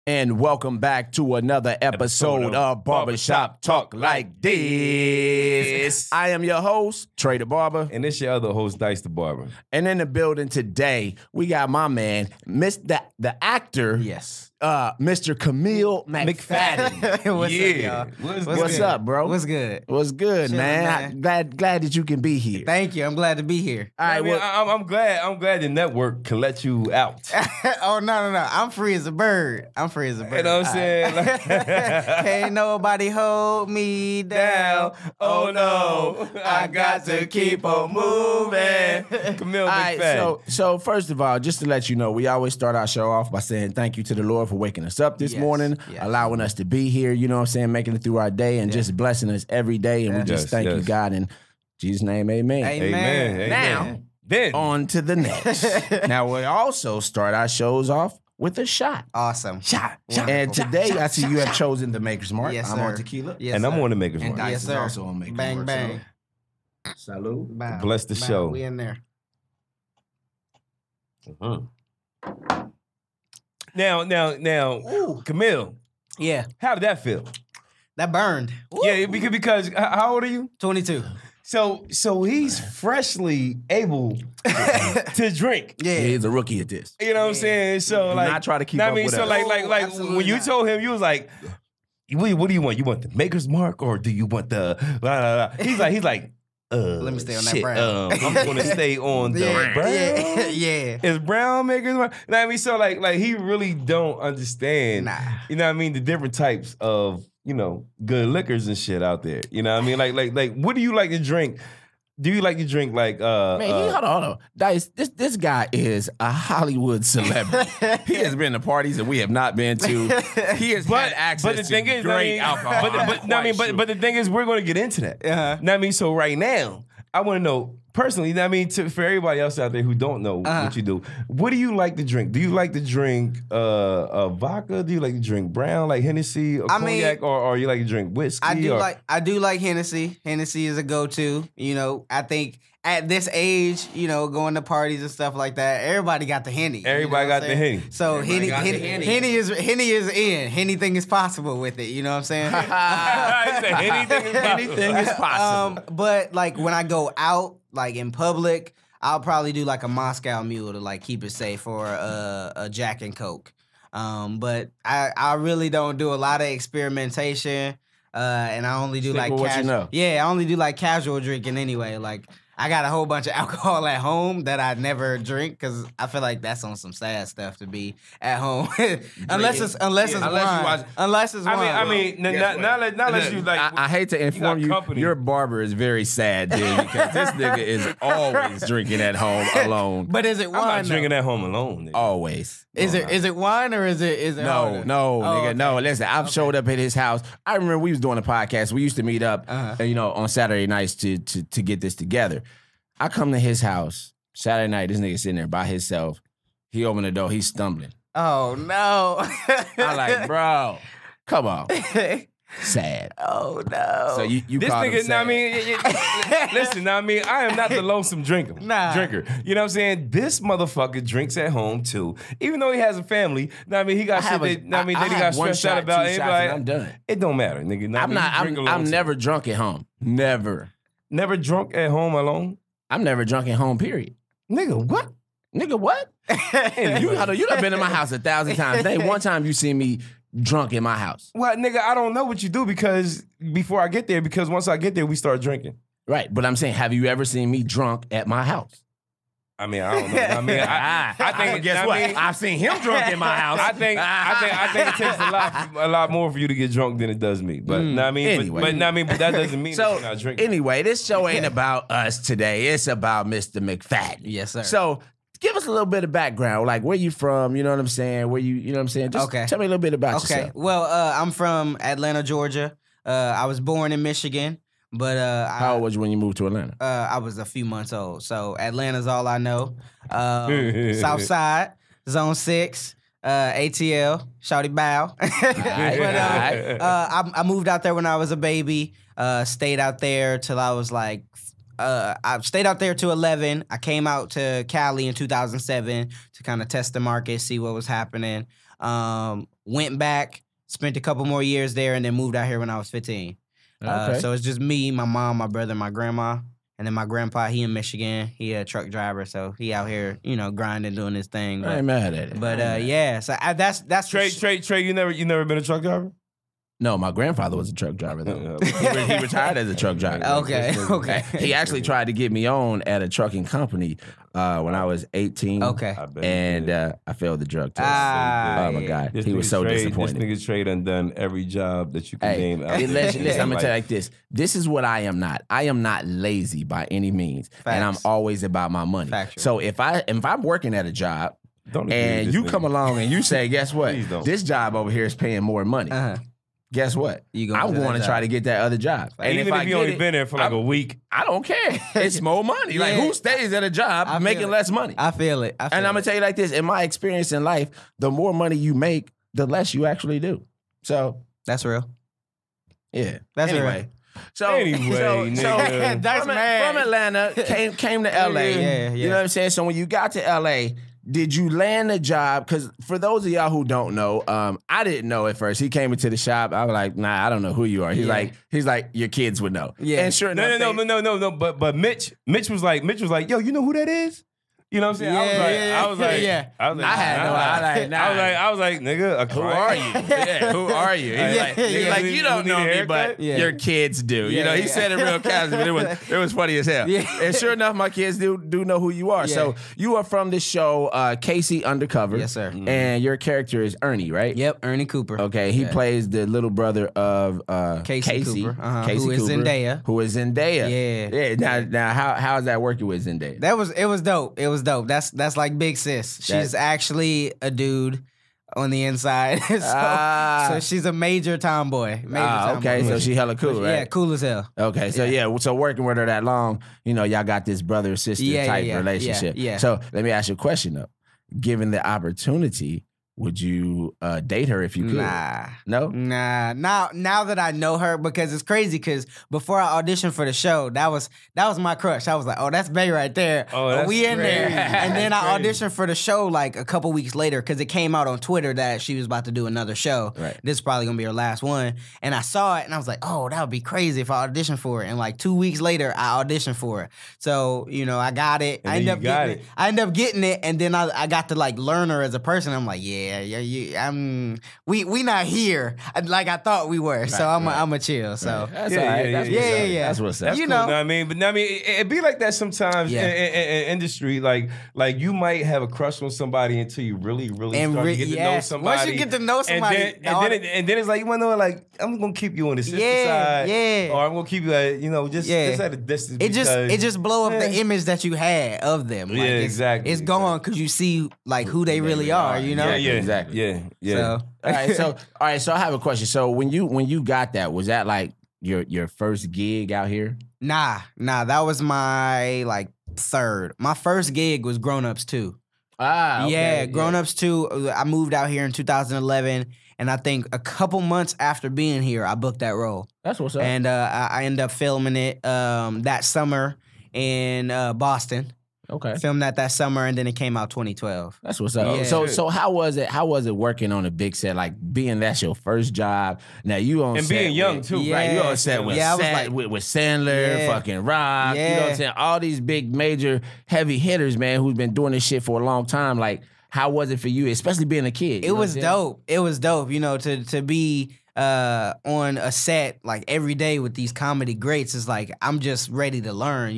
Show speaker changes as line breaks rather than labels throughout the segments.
And welcome back to another episode of Barbershop Talk Like This. I am your host, Trey the Barber.
And this your other host, Dicethebarber.
And in the building today, we got my man, the actor.
Yes.
Mr. Kamil McFadden.
What's up, y'all?
What's up, bro?
What's good?
What's good,
Chillin',
man? Glad that you can be here.
Thank you. I'm glad to be here.
All right,
I'm glad the network can let you out.
Oh, no. I'm free as a bird. You know
what I'm saying?
Can't nobody hold me down. Oh, no. I got to keep on moving.
Kamil
All right,
McFadden.
so first of all, just to let you know, we always start our show off by saying thank you to the Lord for waking us up this morning, allowing us to be here, you know what I'm saying, making it through our day and just blessing us every day. And we just thank you, God, in Jesus' name, amen.
Amen.
Now,
then
on to the next. Now, we also start our shows off with a shot.
Awesome.
Shot. And today, I see you have chosen the Maker's Mark.
Yes,
I'm
sir.
on tequila.
Yes,
and
sir.
I'm on the Maker's
And
Mark.
Dice
Yes,
is
sir.
also on Maker's
Bang,
Mark.
bang.
Salute.
Bow,
Bless the
bow.
show.
We in there.
Now, Kamil,
Yeah.
how did that feel?
That burned.
Yeah, because how old are you?
22.
So he's freshly able to drink.
Yeah.
He's a rookie at this.
You know what I'm saying? So
Do
like,
not try to keep
I
up
mean,
with
so
us.
like
Absolutely
when you
not.
told him, you was like, what do you want? You want the Maker's Mark or do you want the blah, blah, blah? He's like,
Let me stay on that
shit,
brown.
I'm gonna stay on the brown.
Yeah.
Is brown Maker's Mark? You know what I mean? So like he really don't understand.
Nah.
You know what I mean? The different types of good liquors and shit out there. You know what I mean? Like what do you like to drink? Do you like to drink like
Man, hold on. Dice, this guy is a Hollywood celebrity. He has been to parties that we have not been to. He has had access
but the thing
to
is,
great alcohol.
But the thing is, we're going to get into that.
Uh-huh.
Know what I mean? So right now, I want to know personally. You know what I mean? For everybody else out there who don't know what you do, what do you like to drink? Do you like to drink vodka? Do you like to drink brown, like Hennessy or cognac, or you like to drink whiskey?
I do like Hennessy. Hennessy is a go-to. I think at this age, going to parties and stuff like that, everybody got the Henny.
Everybody got the Henny.
So Henny is in. Anything is possible with it. You know what I'm saying?
Anything is possible.
But like when I go out, like in public, I'll probably do like a Moscow Mule to like keep it safe, or a Jack and Coke. But I really don't do a lot of experimentation, and I only do like casual. Yeah, I only do like casual drinking anyway. Like I got a whole bunch of alcohol at home that I never drink because I feel like that's on some sad stuff to be at home. unless it's wine. Unless it's wine.
I mean, unless you like.
I hate to inform you, your barber is very sad, dude, because this nigga is always drinking at home alone.
But is it wine?
I'm not drinking at home alone. Nigga.
Always.
Is it wine or is it
No,
harder?
nigga,
okay.
no. Listen, I've showed up at his house. I remember we was doing a podcast. We used to meet up, on Saturday nights to get this together. I come to his house Saturday night. This nigga sitting there by himself. He opened the door. He's stumbling.
Oh no!
I'm like, bro, come on. Sad.
Oh no!
So you
this
called him
nigga,
sad.
I mean, listen, I mean, I am not the lonesome drinker. Drinker. You know what I'm saying? This motherfucker drinks at home too. Even though he has a family, I mean, he got shit that he got stressed out about.
I'm done.
It don't matter, nigga.
I'm never drunk at home. Never.
Never drunk at home alone?
I'm never drunk at home, period.
Nigga, what?
Nigga, what? you done been in my house 1,000 times. There ain't one time you see me drunk in my house.
Well, nigga, I don't know what you do because once I get there, we start drinking.
Right, but I'm saying, have you ever seen me drunk at my house?
I mean, I don't know. I mean, I think.
Guess what? I've seen him drunk in my house.
I think it takes a lot more for you to get drunk than it does me. But
anyway.
but that doesn't mean that you're not drinking.
Anyway, this show ain't about us today. It's about Mr. McFadden.
Yes, sir.
So give us a little bit of background, like where you from. You know what I'm saying? Where you know what I'm saying? Just tell me a little bit about yourself.
Well, I'm from Atlanta, Georgia. I was born in Michigan. But
how old was you when you moved to Atlanta?
I was a few months old. So Atlanta's all I know. South Side, Zone 6, ATL, Shawty Bow. I moved out there when I was a baby. Stayed out there till I was like I stayed out there to 11. I came out to Cali in 2007 to kind of test the market, see what was happening. Went back, spent a couple more years there, and then moved out here when I was 15.
Okay.
So it's just me, my mom, my brother, my grandma, and then my grandpa. He in Michigan. He a truck driver, so he out here, grinding, doing his thing.
I ain't mad at it.
But yeah, so that's
Trey, you never been a truck driver?
No, my grandfather was a truck driver though. He retired as a truck driver.
Okay.
He actually tried to get me on at a trucking company when I was 18.
Okay.
And I failed the drug test. Oh my God. He was so disappointed.
This nigga Trey done every job that you can name.
Listen, I'm gonna tell you like this. This is what I am not. I am not lazy by any means.
Facts.
And I'm always about my money.
Factual.
So if I'm working at a job and you come along and you say, guess what? This job over here is paying more money. Guess what? I'm going to try to get that other job.
And even if you only been there for like a week,
I don't care. It's more money. Like, who stays at a job making less money?
I feel it.
And I'm going to tell you like this. In my experience in life, the more money you make, the less you actually do. So.
That's real.
Yeah.
That's
real. So
that's
from Atlanta, came to LA.
Yeah.
You know what I'm saying? So when you got to LA, did you land a job? Because for those of y'all who don't know, I didn't know at first. He came into the shop. I was like, nah, I don't know who you are. He's like, your kids would know.
Yeah.
And sure enough,
no. But Mitch was like, yo, you know who that is? You know what I'm saying? I was like,
I had no idea.
I was like, nigga,
who are you? Who are you? He's like, you don't know me, but your kids do. You know, he said it real casual, but it was funny as hell.
Yeah.
And sure enough, my kids do know who you are.
Yeah.
So you are from the show Casey Undercover.
Yes, sir.
And your character is Ernie, right?
Yep, Ernie Cooper.
Okay, he plays the little brother of
Casey Cooper,
Casey
who is
Cooper,
Zendaya.
Who is Zendaya. Yeah. Now how is that working with Zendaya?
It was dope. It was dope. That's like big sis. She's actually a dude on the inside. so she's a major tomboy.
Okay, so she hella cool, right?
Yeah, cool as hell.
Okay, so so working with her that long, y'all got this brother-sister type relationship.
Yeah.
So let me ask you a question though. Given the opportunity, would you date her if you could?
Nah.
No?
Nah. Now that I know her, because it's crazy, because before I auditioned for the show, that was my crush. I was like, oh, that's Bae right there.
Oh, that's
we in there.
crazy.
And then I auditioned for the show like a couple weeks later, because it came out on Twitter that she was about to do another show.
Right.
This is probably going to be her last one. And I saw it, and I was like, oh, that would be crazy if I auditioned for it. And like 2 weeks later, I auditioned for it. So, I got it. I ended up getting it, and then I got to like learn her as a person. I'm like, we not here like I thought we were. Right, so I'm a chill. So
that's all right. That's what's up.
That's cool.
know
what I mean? But I mean, it be like that sometimes in industry. Like you might have a crush on somebody until you really start to get to know somebody.
Once you get to know somebody,
and then it's like, you want to know, like, I'm gonna keep you on the sister side, or I'm gonna keep you at just at a distance.
It just blow up the image that you had of them. Like,
exactly.
It's gone because you see like who they really are.
Yeah,
exactly.
Yeah.
So,
all right. So I have a question. So when you got that, was that like your first gig out here?
Nah. That was my like third. My first gig was Grown Ups 2.
Okay.
Yeah, Grown Ups 2. I moved out here in 2011, and I think a couple months after being here, I booked that role.
That's what's up.
And I ended up filming it that summer in Boston.
Okay.
Filmed that summer, and then it came out 2012.
That's what's up.
Yeah.
So how was it? How was it working on a big set? Like being that's your first job. Now you on
and
set
being young
with,
too,
yeah.
right? You on set with with Sandler, fucking Rock.
Yeah.
You know what I'm saying? All these big major heavy hitters, man, who's been doing this shit for a long time. Like, how was it for you, especially being a kid?
It was dope. It was dope. To be on a set like every day with these comedy greats is like I'm just ready to learn,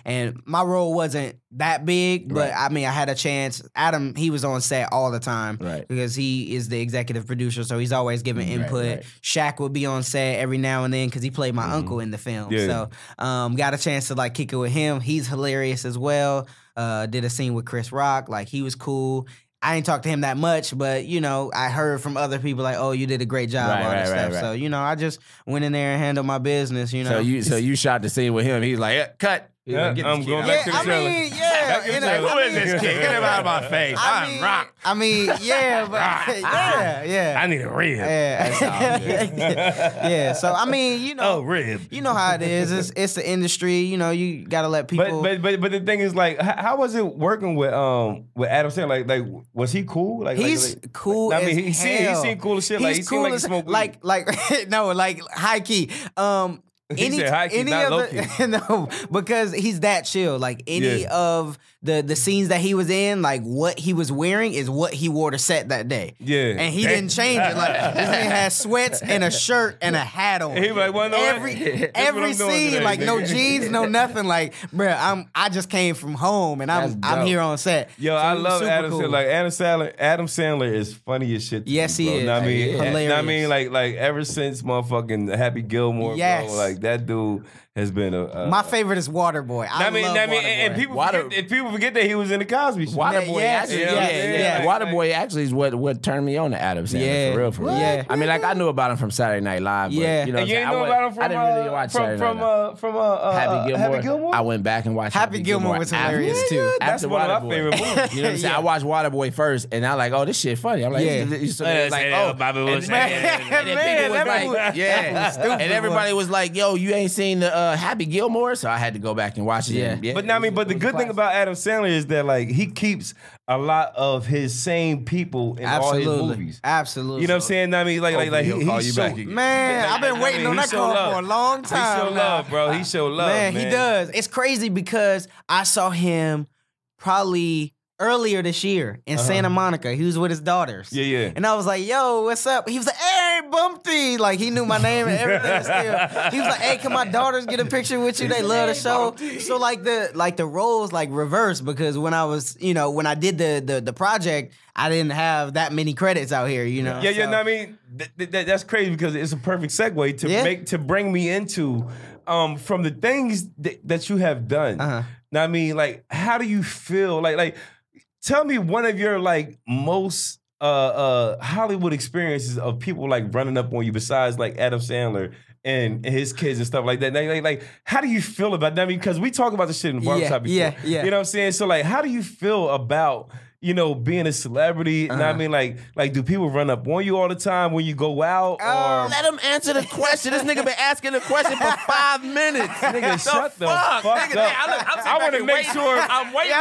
and my role wasn't that big, but I mean I had a chance. Adam, he was on set all the time,
right?
Because he is the executive producer, so he's always giving input. Right. Shaq would be on set every now and then because he played my uncle in the film. So got a chance to like kick it with him. He's hilarious as well. Did a scene with Chris Rock, like he was cool. I ain't talked to him that much, but, I heard from other people like, oh, you did a great job, all this stuff. Right. So, I just went in there and handled my business,
So you shot the scene with him. He's like, cut.
Yeah, I'm going back to the trailer.
Who is this kid? Get him out of my face. I'm rock.
I mean, yeah, but yeah.
I need a rib.
Yeah. So I mean, you know,
rib.
You know how it is. It's the industry. You know, you gotta let people.
But the thing is, like, how was it working with Adam Sandler? Like, was he cool? Like,
he's cool.
I mean, he
hell.
seemed cool as shit. Like, he seemed like he smoked weed.
Like no, like high key.
He said high key, not low key.
No, because he's that chill. Like any of the scenes that he was in, like what he was wearing is what he wore to set that day.
Yeah,
and he didn't change it. Like this man had sweats and a shirt and a hat on.
He was like, well, no,
every scene, today, like no jeans, no nothing. Like, bruh, I just came from home and I'm here on set.
Yo,
so
I love Adam
cool.
Sandler. Like Adam Sandler is funny as shit.
Yes,
me,
he is.
Know I mean,
hilarious.
I mean, like ever since motherfucking Happy Gilmore,
yes.
bro, like that dude has been a
my favorite is Waterboy. I mean,
and people forget that he was in the Cosby Show.
Waterboy, Waterboy actually is what turned me on to Adam Sandler for real.
Yeah,
I mean, like I knew about him from Saturday Night Live. But,
yeah,
you know,
you didn't know about him from
I didn't really watch Saturday Night Live.
from
Happy Gilmore. I went back and watched
Happy Gilmore was hilarious too.
That's one of my favorite movies.
You know what I'm saying? I watched Waterboy first, and I like, oh, this shit funny. I'm like,
Bobby was
and everybody was like, yo, you ain't seen the Happy Gilmore, so I had to go back and watch it.
Yeah.
But I mean, but the good thing about Adam Sandler is that like he keeps a lot of his same people in all his movies.
Absolutely.
You know what I'm saying? I mean, like
he'll call you back.
Man, I've been waiting on that call for a long time.
He show love, bro. He show love, man.
He does. It's crazy because I saw him probably earlier this year in Santa Monica. He was with his daughters.
Yeah.
And I was like, yo, what's up? He was like, hey, Bumpty. Like, he knew my name and everything still. He was like, hey, can my daughters get a picture with you? They love the show. Bumpty. So, the roles, reversed because when I was, when I did the project, I didn't have that many credits out here, you know?
Yeah, no, I mean, that's crazy because it's a perfect segue to bring me into from the things that you have done. Now, I mean, like, how do you feel? Like, tell me one of your most Hollywood experiences of people running up on you besides Adam Sandler and his kids and stuff like that. Like how do you feel about that? I mean, because we talk about this shit in the barbershop before.
Yeah.
You know what I'm saying? So how do you feel about being a celebrity? And I mean, like, do people run up on you all the time when you go out? Or
let him answer the question. This nigga been asking the question for 5 minutes.
Nigga, shut the fuck up. I want to make sure.
I'm waiting.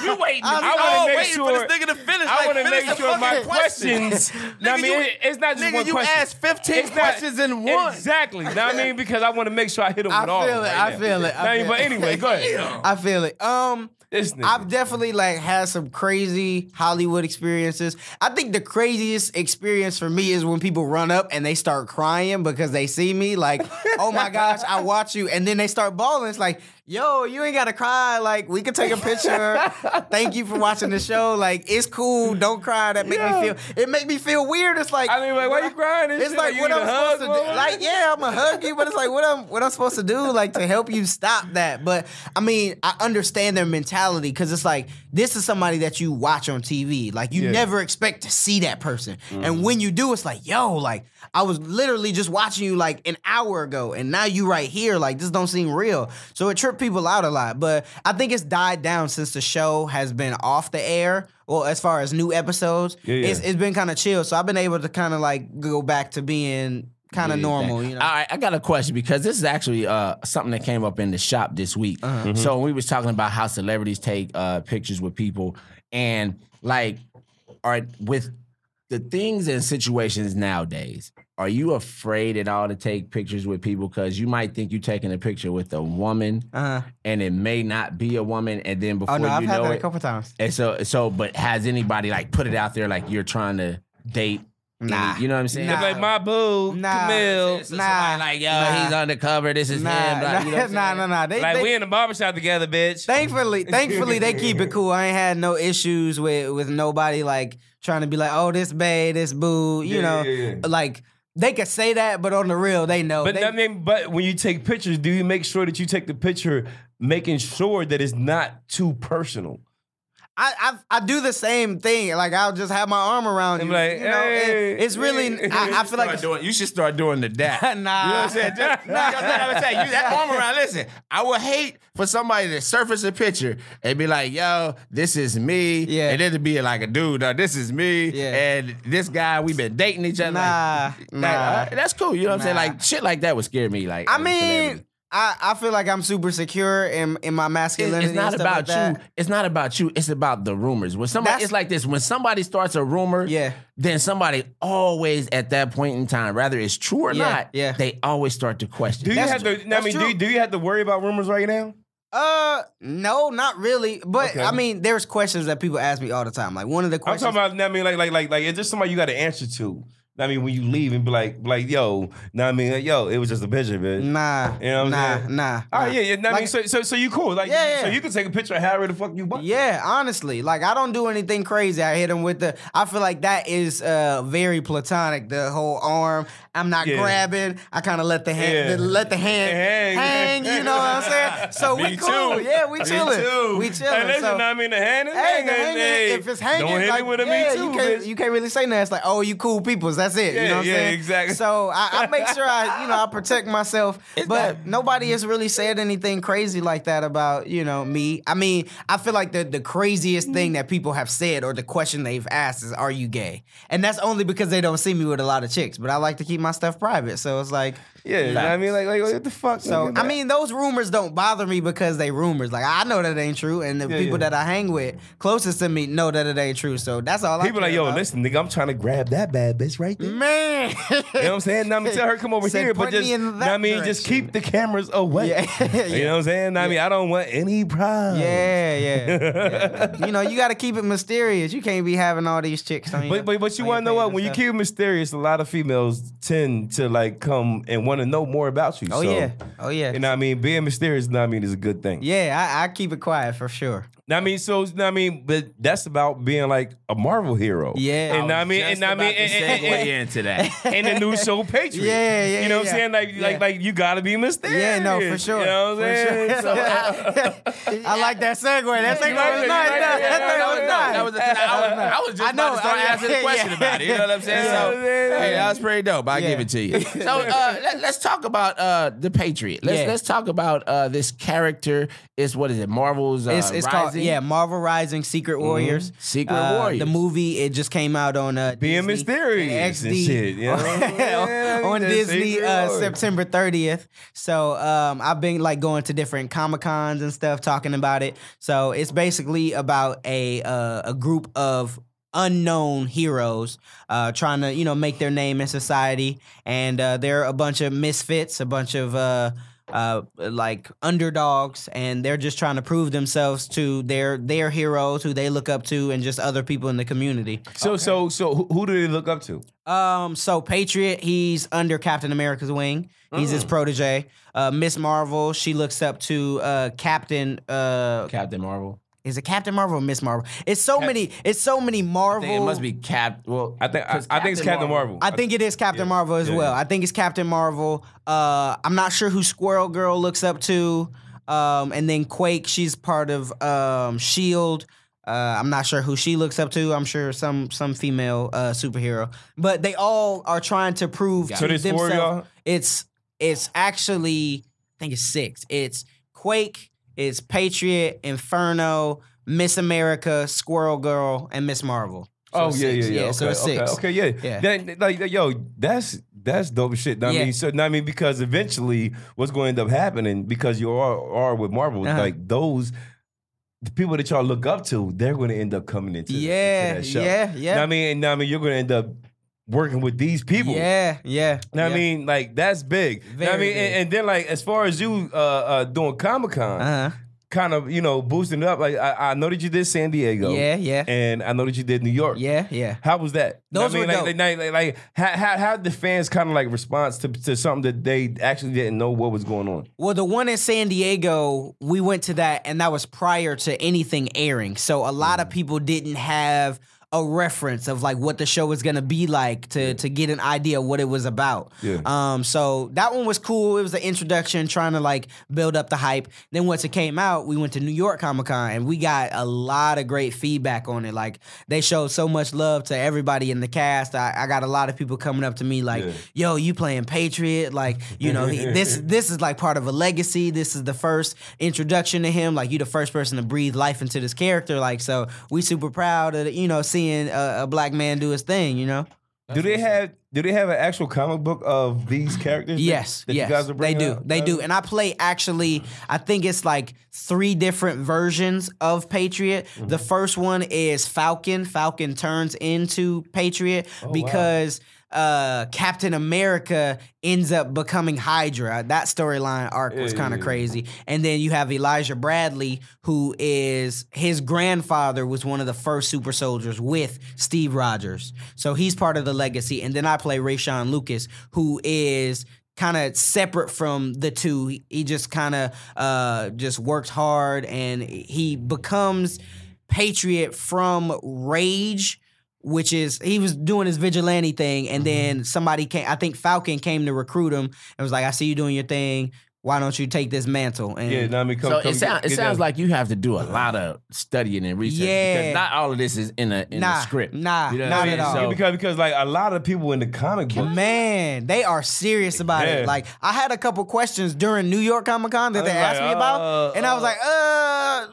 You waiting?
I want to make sure
for this nigga to finish.
I want to make sure my questions. I mean, it's not just one question.
You asked 15 questions in one.
Exactly. Know what I mean? Because I want to make sure I hit them with all.
I feel it.
But anyway, go ahead.
I feel it. I've definitely had some crazy Hollywood experiences. I think the craziest experience for me is when people run up and they start crying because they see me. Like, oh my gosh, I watch you, and then they start bawling. It's like, yo, you ain't gotta cry. Like, we can take a picture. Thank you for watching the show. Like, it's cool. Don't cry. That make me feel weird. It's like,
I mean, why you crying?
It's like what I'm supposed to do. Like, yeah, I'm gonna hug you, but it's like what I'm supposed to do, to help you stop that. But I mean, I understand their mentality because it's like this is somebody that you watch on TV. Like, you never expect to see that person, and when you do, it's like, yo, I was literally just watching you an hour ago, and now you right here. This don't seem real. So it tripped people out a lot, but I think it's died down since the show has been off the air. Well, as far as new episodes, it's been kind of chill. So I've been able to kind of go back to being kind of normal. All
right, I got a question because this is actually something that came up in the shop this week. So we was talking about how celebrities take pictures with people, and with the things and situations nowadays, are you afraid at all to take pictures with people because you might think you're taking a picture with a woman and it may not be a woman, and then before
I've had that a couple times.
And but has anybody put it out there you're trying to date?
Nah.
You know what I'm saying?
Nah. My boo, Kamil.
He's undercover. This is him.
Nah.
We in the barbershop together, bitch.
Thankfully, they keep it cool. I ain't had no issues with nobody trying to be oh, this bae, this boo. You know. They could say that, but on the real, they know.
But when you take pictures, do you make sure that you take the picture making sure that it's not too personal?
I do the same thing. Like I'll just have my arm around you.
Like,
you know, it's really. I feel like
you should start doing the dap.
Nah.
You know what I'm saying? You that arm around. Listen, I would hate for somebody to surface a picture and be like, "Yo, this is me," and then to be like a dude, this is me, and this guy, we've been dating each other.
Nah.
That's cool. You know what I'm saying? Like shit like that would scare me. Like
I mean. I feel like I'm super secure in my masculinity.
It's not about you. It's not about you. It's about the rumors. When somebody, it's like this. When somebody starts a rumor, then somebody always at that point in time, whether it's true or not, they always start to question.
Do you have to? I mean, do you have to worry about rumors right now?
No, not really. But I mean, there's questions that people ask me all the time. Like one of the questions
I'm talking about. I mean, like, is there somebody you got to answer to? I mean, when you leave and be like, yo, it was just a picture, bitch.
Nah,
you know what I'm saying?
Nah.
Oh yeah. I mean, so you cool, like, so you can take a picture of however the fuck you want.
Yeah, honestly, like I don't do anything crazy. I hit him with the. I feel like that is very platonic. The whole arm. I'm not grabbing. I kind of let the hand, hang. You know what I'm saying? So we cool. Too. Yeah, we chilling. We chilling.
Hey, listen, I mean, the hand is hanging.
If it's hanging,
don't hit
like,
me with a me too.
You can't really say nothing. It's like, oh, you cool peoples. That's it. You know what I'm saying?
Exactly.
So I make sure I protect myself. But nobody has really said anything crazy like that about, me. I mean, I feel like the craziest thing that people have said or the question they've asked is, are you gay? And that's only because they don't see me with a lot of chicks. But I like to keep my stuff private. So it's like,
I mean, like what the fuck?
So I mean, those rumors don't bother me because they rumors. Like I know that it ain't true, and the people that I hang with closest to me know that it ain't true. So that's all.
People like, yo, listen, nigga, I'm trying to grab that bad bitch right there,
man.
You know what I'm saying? Now, I mean, tell her come over here, but just, just keep the cameras away. You know what I'm saying? I mean, I don't want any problems.
Yeah. You got to keep it mysterious. You can't be having all these chicks on you.
But you want to know what? When you keep it mysterious, a lot of females tend to like come and want to know more about you.
Oh yeah.
You know what I mean? Being mysterious, is a good thing.
Yeah, I keep it quiet for sure.
But that's about being like a Marvel hero.
Yeah.
And
segue into that.
And the new show Patriot.
Yeah.
You know what I'm saying? Like you gotta be mysterious.
Yeah, no, for sure.
You know what I'm saying?
Sure. So, I like that segue. That segue was nice.
That was I was just about to start asking a question about it. You know what I'm saying? So that was pretty dope. I'll give it to you. So let's talk about the Patriot. Let's talk about this character. What is it? Marvel's
it's
Rising?
called Marvel Rising Secret Warriors.
Secret Warriors.
The movie, it just came out on
Being
Disney,
mysterious
XD,
and shit. You know?
on Disney September 30th. So I've been like going to different Comic-Cons and stuff talking about it. So it's basically about a group of unknown heroes trying to make their name in society, and they're a bunch of misfits, a bunch of like underdogs, and they're just trying to prove themselves to their heroes who they look up to and just other people in the community.
So who do they look up to?
So Patriot, he's under Captain America's wing. He's his protege. Miss Marvel, she looks up to Captain
Marvel.
Is it Captain Marvel or Miss Marvel? It's so many Marvel.
I think it must be
I think it's Captain Marvel.
I think it is Captain Marvel as well. I think it's Captain Marvel. I'm not sure who Squirrel Girl looks up to. And then Quake, she's part of S.H.I.E.L.D. I'm not sure who she looks up to. I'm sure some female superhero. But they all are trying to prove to themselves. It's actually, I think it's 6. It's Quake, it's Patriot, Inferno, Miss America, Squirrel Girl, and Miss Marvel. So
yeah. Okay,
so it's 6.
Okay, yeah. That's dope shit. I mean, because eventually, what's going to end up happening, because you are with Marvel, like those. The people that y'all look up to, they're going to end up coming into that show. I mean, you're going to end up working with these people. I mean, like, that's big. Big. And then, like, as far as you doing Comic-Con, kind of, boosting it up. Like, I know that you did San Diego.
Yeah.
And I know that you did New York.
Yeah.
How was that?
Those were dope.
Like, how did the fans kind of, like, respond to something that they actually didn't know what was going on?
Well, the one in San Diego, we went to that, and that was prior to anything airing. So a lot of people didn't have a reference of like what the show was gonna be like to get an idea of what it was about.
Yeah.
So that one was cool. It was the introduction, trying to like build up the hype. Then once it came out, we went to New York Comic Con and we got a lot of great feedback on it. Like they showed so much love to everybody in the cast. I got a lot of people coming up to me like, "Yo, you playing Patriot? Like, you know, this is like part of a legacy. This is the first introduction to him. Like, you the first person to breathe life into this character. Like, so we super proud of seeing a black man do his thing. You know."
Do they have an actual comic book of these characters?
Yes,
that
yes,
you guys are
they
bringing
do.
out?
They do. And I play actually, I think it's like 3 different versions of Patriot. The first one is Falcon. Falcon turns into Patriot because Captain America ends up becoming Hydra. That storyline arc was kind of crazy. And then you have Elijah Bradley, who is, his grandfather was one of the first super soldiers with Steve Rogers. So he's part of the legacy. And then I play Rayshawn Lucas, who is kind of separate from the two. He just kind of just works hard, and he becomes Patriot from Rage, which is, he was doing his vigilante thing, and then somebody came, I think Falcon came to recruit him and was like, "I see you doing your thing. Why don't you take this mantle?" And
it sounds like you have to do a lot of studying and research, because not all of this is in a script.
Not at all.
So, because like a lot of people in the comic book,
man, they are serious about it. Like, I had a couple questions during New York Comic Con that they asked me about, and I was like, I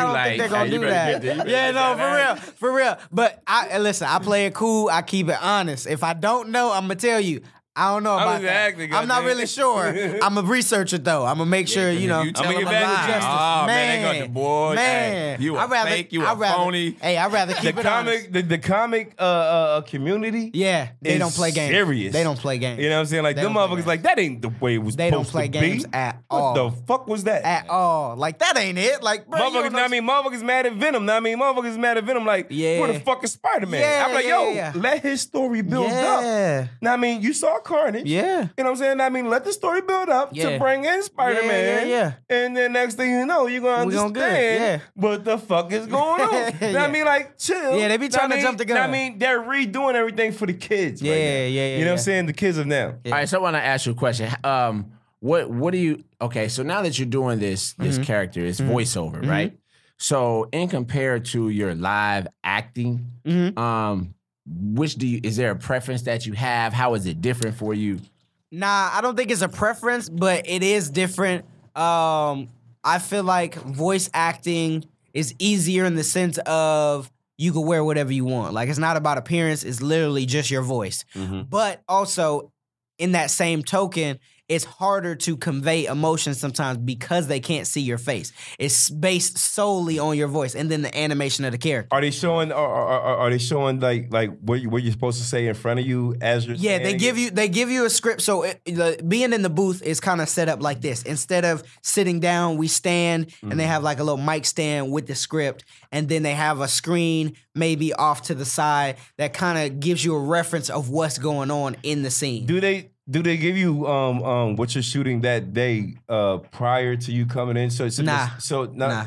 don't think they're gonna do that. Yeah, no, for real. But listen, I play it cool. I keep it honest. If I don't know, I'm gonna tell you. I don't know about that. I'm not really sure. I'm a researcher though. I'm gonna make sure
you
know.
You tell
I'm
them
gonna
about
justice.
Oh man, they got the boy.
Man,
hey, you a fake. You a phony.
Hey, I'd rather keep it honest.
The comic community.
Yeah, they don't play games.
Serious.
They don't play games.
You know what I'm saying? Like them motherfuckers, like that ain't the way it was.
They don't play games at all.
What the fuck was that?
At all. Like that ain't it. Like bro,
motherfuckers mad at Venom. Motherfuckers mad at Venom. Like, where the fuck is Spider-Man?
Yeah,
I'm like, let his story build up. Now, you saw Carnage.
Yeah.
You know what I'm saying? Let the story build up to bring in Spider-Man.
Yeah.
And then next thing you know, you're going to understand what the fuck is going on. Like, chill.
Yeah, they be trying to jump the gun.
They're redoing everything for the kids.
Yeah.
You know what I'm saying? The kids of now.
All right, so I want to ask you a question. What do you, okay, so now that you're doing this character, it's voiceover, right? So in compared to your live acting, is there a preference that you have? How is it different for you?
Nah, I don't think it's a preference, but it is different. I feel like voice acting is easier in the sense of you can wear whatever you want. Like, it's not about appearance, it's literally just your voice. But also, in that same token, it's harder to convey emotion sometimes because they can't see your face. It's based solely on your voice and then the animation of the character.
Are they showing? Are they showing like what you're supposed to say in front of you as you're?
Yeah, they give you a script. So being in the booth is kind of set up like this. Instead of sitting down, we stand and they have like a little mic stand with the script, and then they have a screen maybe off to the side that kind of gives you a reference of what's going on in the scene.
Do they give you what you're shooting that day prior to you coming in? Nah.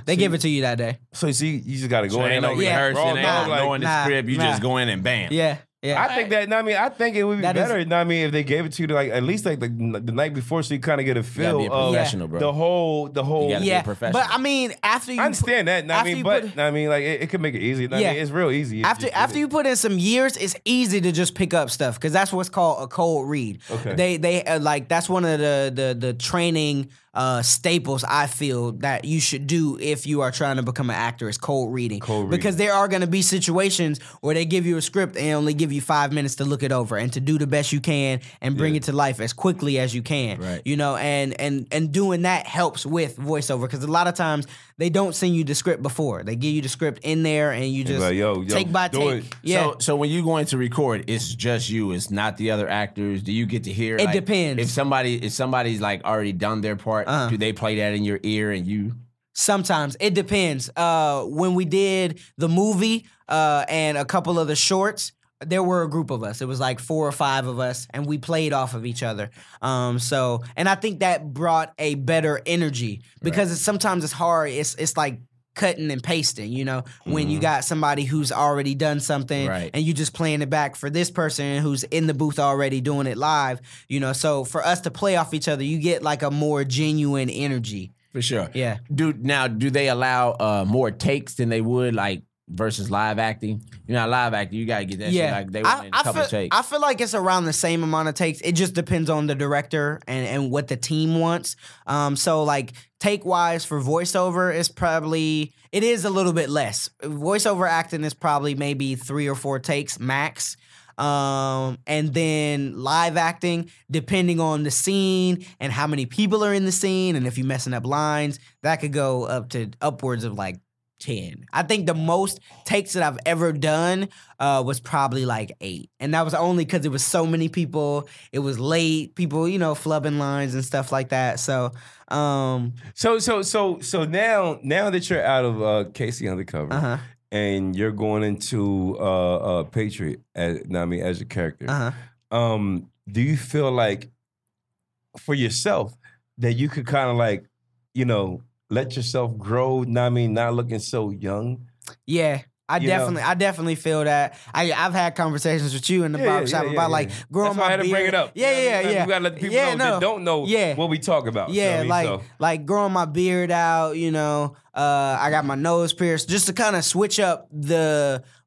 They give it to you that day.
So you just gotta go in
Ain't
and
no rehearsing, ain't no knowing the script. You just go in and bam.
Yeah. Yeah.
I think that. I think it would be better. If they gave it to you like at least like the night before, so you kind of get a feel
be a professional, bro.
the whole.
You gotta be a professional.
But after you,
I understand that. It could make it easy. It's real easy.
After you put in some years, it's easy to just pick up stuff because that's what's called a cold read.
Okay.
They like that's one of the training staples I feel that you should do if you are trying to become an actor is cold reading. Because there are going to be situations where they give you a script and only give you 5 minutes to look it over and to do the best you can and bring it to life as quickly as you can.
Right.
You know, and doing that helps with voiceover because a lot of times they don't send you the script before. They give you the script in there and you just take by take. Yeah.
So when you going to record, it's just you. It's not the other actors. Do you get to hear?
It depends.
If somebody's like already done their part, do they play that in your ear and you?
Sometimes it depends. When we did the movie and a couple of the shorts, there were a group of us. It was like 4 or 5 of us, and we played off of each other. And I think that brought a better energy because sometimes it's hard. It's like cutting and pasting, you know, when you got somebody who's already done something and you just playing it back for this person who's in the booth already doing it live, you know. So for us to play off each other, you get like a more genuine energy.
For sure.
Yeah.
Do they allow more takes than they would like versus live acting? You know, live acting, you gotta get that shit. Like they want a couple takes.
I feel like it's around the same amount of takes. It just depends on the director and what the team wants. So like take wise for voiceover it is a little bit less. Voiceover acting is probably maybe 3 or 4 takes max. And then live acting, depending on the scene and how many people are in the scene, and if you're messing up lines, that could go upwards of like 10. I think the most takes that I've ever done was probably like 8. And that was only because it was so many people. It was late. People, you know, flubbing lines and stuff like that. So now that you're out of Casey Undercover and you're going into Patriot as your character, do you feel like for yourself that you could kind of like, you know, let yourself grow, not looking so young? Yeah, I definitely feel that. I've had conversations with you in the barbershop about like growing my beard.
That's why I had to bring it up.
Yeah.
We gotta let the people know that don't know what we talk about.
Yeah, like growing my beard out, you know. I got my nose pierced just to kind of switch up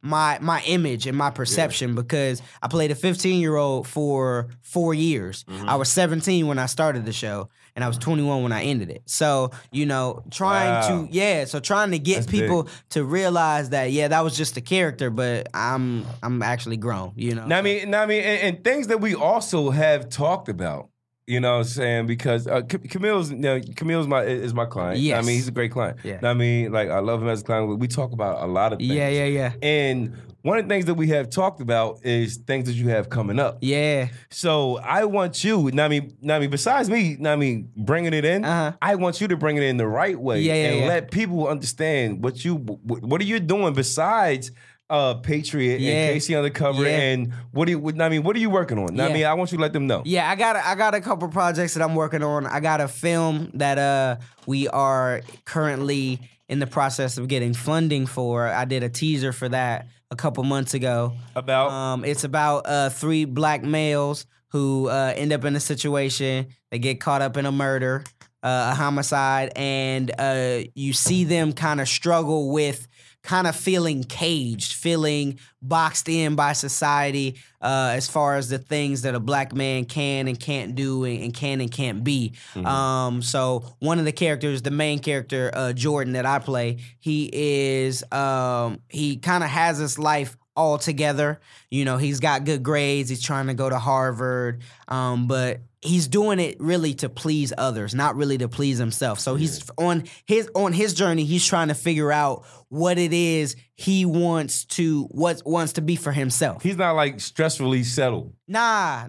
my image and my perception because I played a 15-year-old for 4 years. I was 17 when I started the show, and I was 21 when I ended it. So, you know, trying to get
That's
people
big.
to realize that, that was just a character, but I'm actually grown, you know.
And things that we also have talked about. You know what I'm saying? Because Kamils is my client.
Yes.
I mean, he's a great client.
Yeah.
I mean, like, I love him as a client. We talk about a lot of things.
Yeah.
And one of the things that we have talked about is things that you have coming up.
Yeah.
So I want you, besides me, bringing it in, I want you to bring it in the right way and let people understand what are you doing besides Patriot and Casey Undercover, and what are you working on? I want you to let them know.
Yeah, I got a couple projects that I'm working on. I got a film that we are currently in the process of getting funding for. I did a teaser for that a couple months ago.
About?
It's about 3 black males who end up in a situation. They get caught up in a murder, a homicide, and you see them kind of struggle with kind of feeling caged, feeling boxed in by society as far as the things that a black man can and can't do and can and can't be. So one of the characters, the main character, Jordan, that I play, he kind of has his life all together. You know, he's got good grades. He's trying to go to Harvard, but he's doing it really to please others, not really to please himself. So he's on his journey. He's trying to figure out what it is he wants to be for himself.
He's not like stressfully settled.
Nah.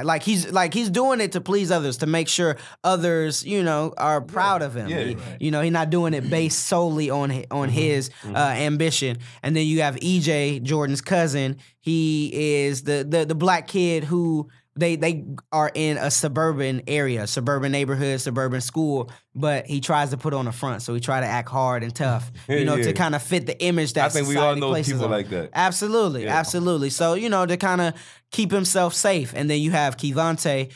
Like he's doing it to please others, to make sure others, you know, are proud of him. You know, he's not doing it based solely on his ambition. And then you have EJ, Jordan's cousin. He is the black kid who they are in a suburban area, suburban neighborhood, suburban school, but he tries to put on a front. So he try to act hard and tough, you know, to kind of fit the image that
I think we all know people like that.
Absolutely. So, you know, to kind of keep himself safe. And then you have Kivante,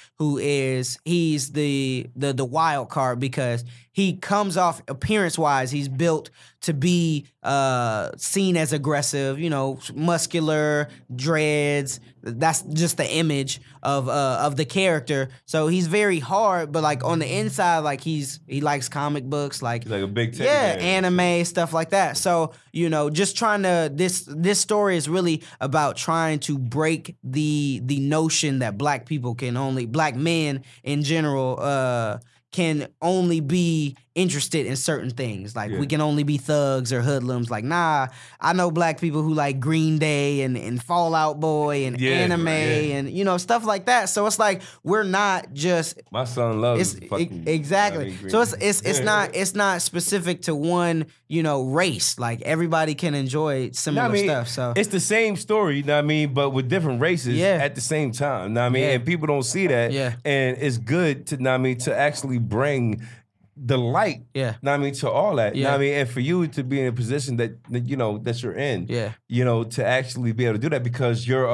he's the wild card because he comes off appearance-wise, he's built to be seen as aggressive, you know, muscular, dreads. That's just the image of the character. So he's very hard, but like on the inside, like he likes comic books, like
he's like a big man.
Anime, stuff like that. So, you know, just trying to this story is really about trying to break the notion that black men in general can only be interested in certain things. Like we can only be thugs or hoodlums. Like, nah, I know black people who like Green Day and Fall Out Boy and anime and, you know, stuff like that. So it's like we're not just
my son loves
exactly. So it's not specific to one, you know, race. Like everybody can enjoy similar stuff. So
it's the same story, you know what I mean, but with different races at the same time. You know what I mean? And people don't see that. And it's good to, you know what I mean, to actually bring the light.
Yeah.
Know what I mean, to all that. You know
Yeah.
what I mean? And for you to be in a position that you know that you're in.
Yeah.
You know, to actually be able to do that because you're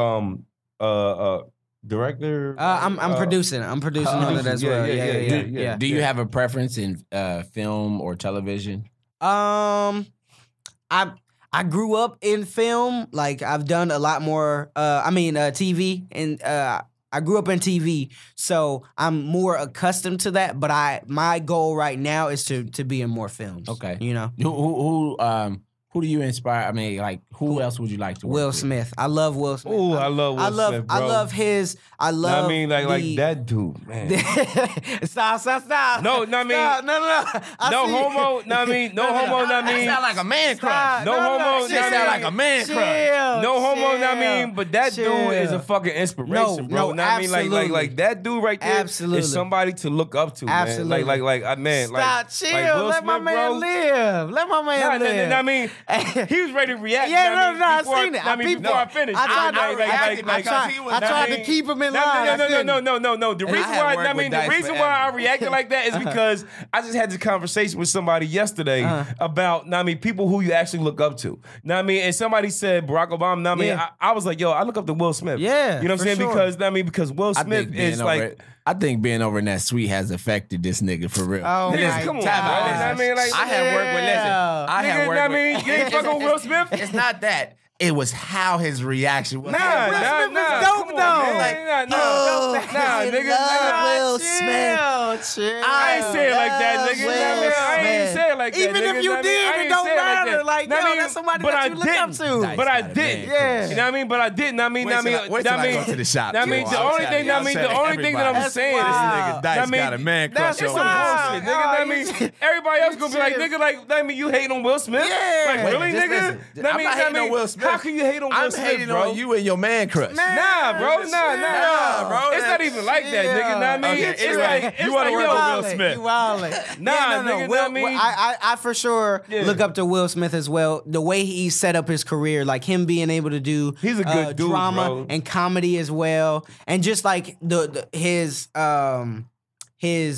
director.
I'm producing. I'm producing on it as well. Yeah.
Do you have a preference in film or television?
I grew up in film. Like I've done a lot more. TV, and I grew up in TV, so I'm more accustomed to that. But my goal right now is to be in more films.
Okay,
you know
who do you inspire? I mean, like who else would you like to work
Will
with?
Smith. I love Will Smith.
Oh, I love Will Smith, bro.
I love his. I love.
I mean, like that dude, man.
Stop.
No, I mean, no homo. No, I mean, no homo. No, I mean,
sound like a man crush.
No homo.
Shit sound like a man crush.
No homo. No, I mean, but that dude is a fucking inspiration, bro.
No,
I mean,
absolutely.
like that dude right there
Absolutely.
is somebody to look up to,
Absolutely.
man. Like, man.
Stop, chill. Let my man live. Let my man live.
I mean, he was ready to react.
Yeah, I
before,
seen it.
Before I finished.
I tried to keep him in line.
No. The reason why I reacted like that is because I just had this conversation with somebody yesterday about, people who you actually look up to. And somebody said Barack Obama. I was like, yo, I look up to Will Smith.
Yeah,
you know what I'm saying?
Sure.
Because Will Smith is like.
I think being over in that suite has affected this nigga for real.
Oh,
niggas, come on, bro.
I have worked with, listen. I have worked with.
You ain't fucking with Will Smith?
It's not that. It was how his reaction was.
Will Smith is dope, though. Will Smith. Chill.
I ain't say it like that, nigga. I ain't say it like that.
Even if you did, it don't matter. Like, yo, that's somebody that you look up to.
But I didn't.
Yeah.
You know what I mean? But I didn't.
Wait till I go to the shop.
The only thing that I'm saying is,
nigga Dice got a man crush
that's
on
some
him.
bullshit, nigga. Everybody else gonna be like, nigga, like, you hating on Will Smith?
Yeah.
Like, really,
Just
nigga?
listen. I'm not hating on Will Smith.
How can you hate on Will Smith,
hating
bro?
on you and your man crush.
Nah, bro. Nah,
bro.
It's not even like that, nigga. Know what I mean?
Okay,
It's like
you want to work with Will Smith.
You wildin'.
Nigga,
Will,
know what I mean?
I for sure look up to Will Smith as well. The way he set up his career, like him being able to do
He's a good dude,
drama
bro.
and comedy as well, and just like his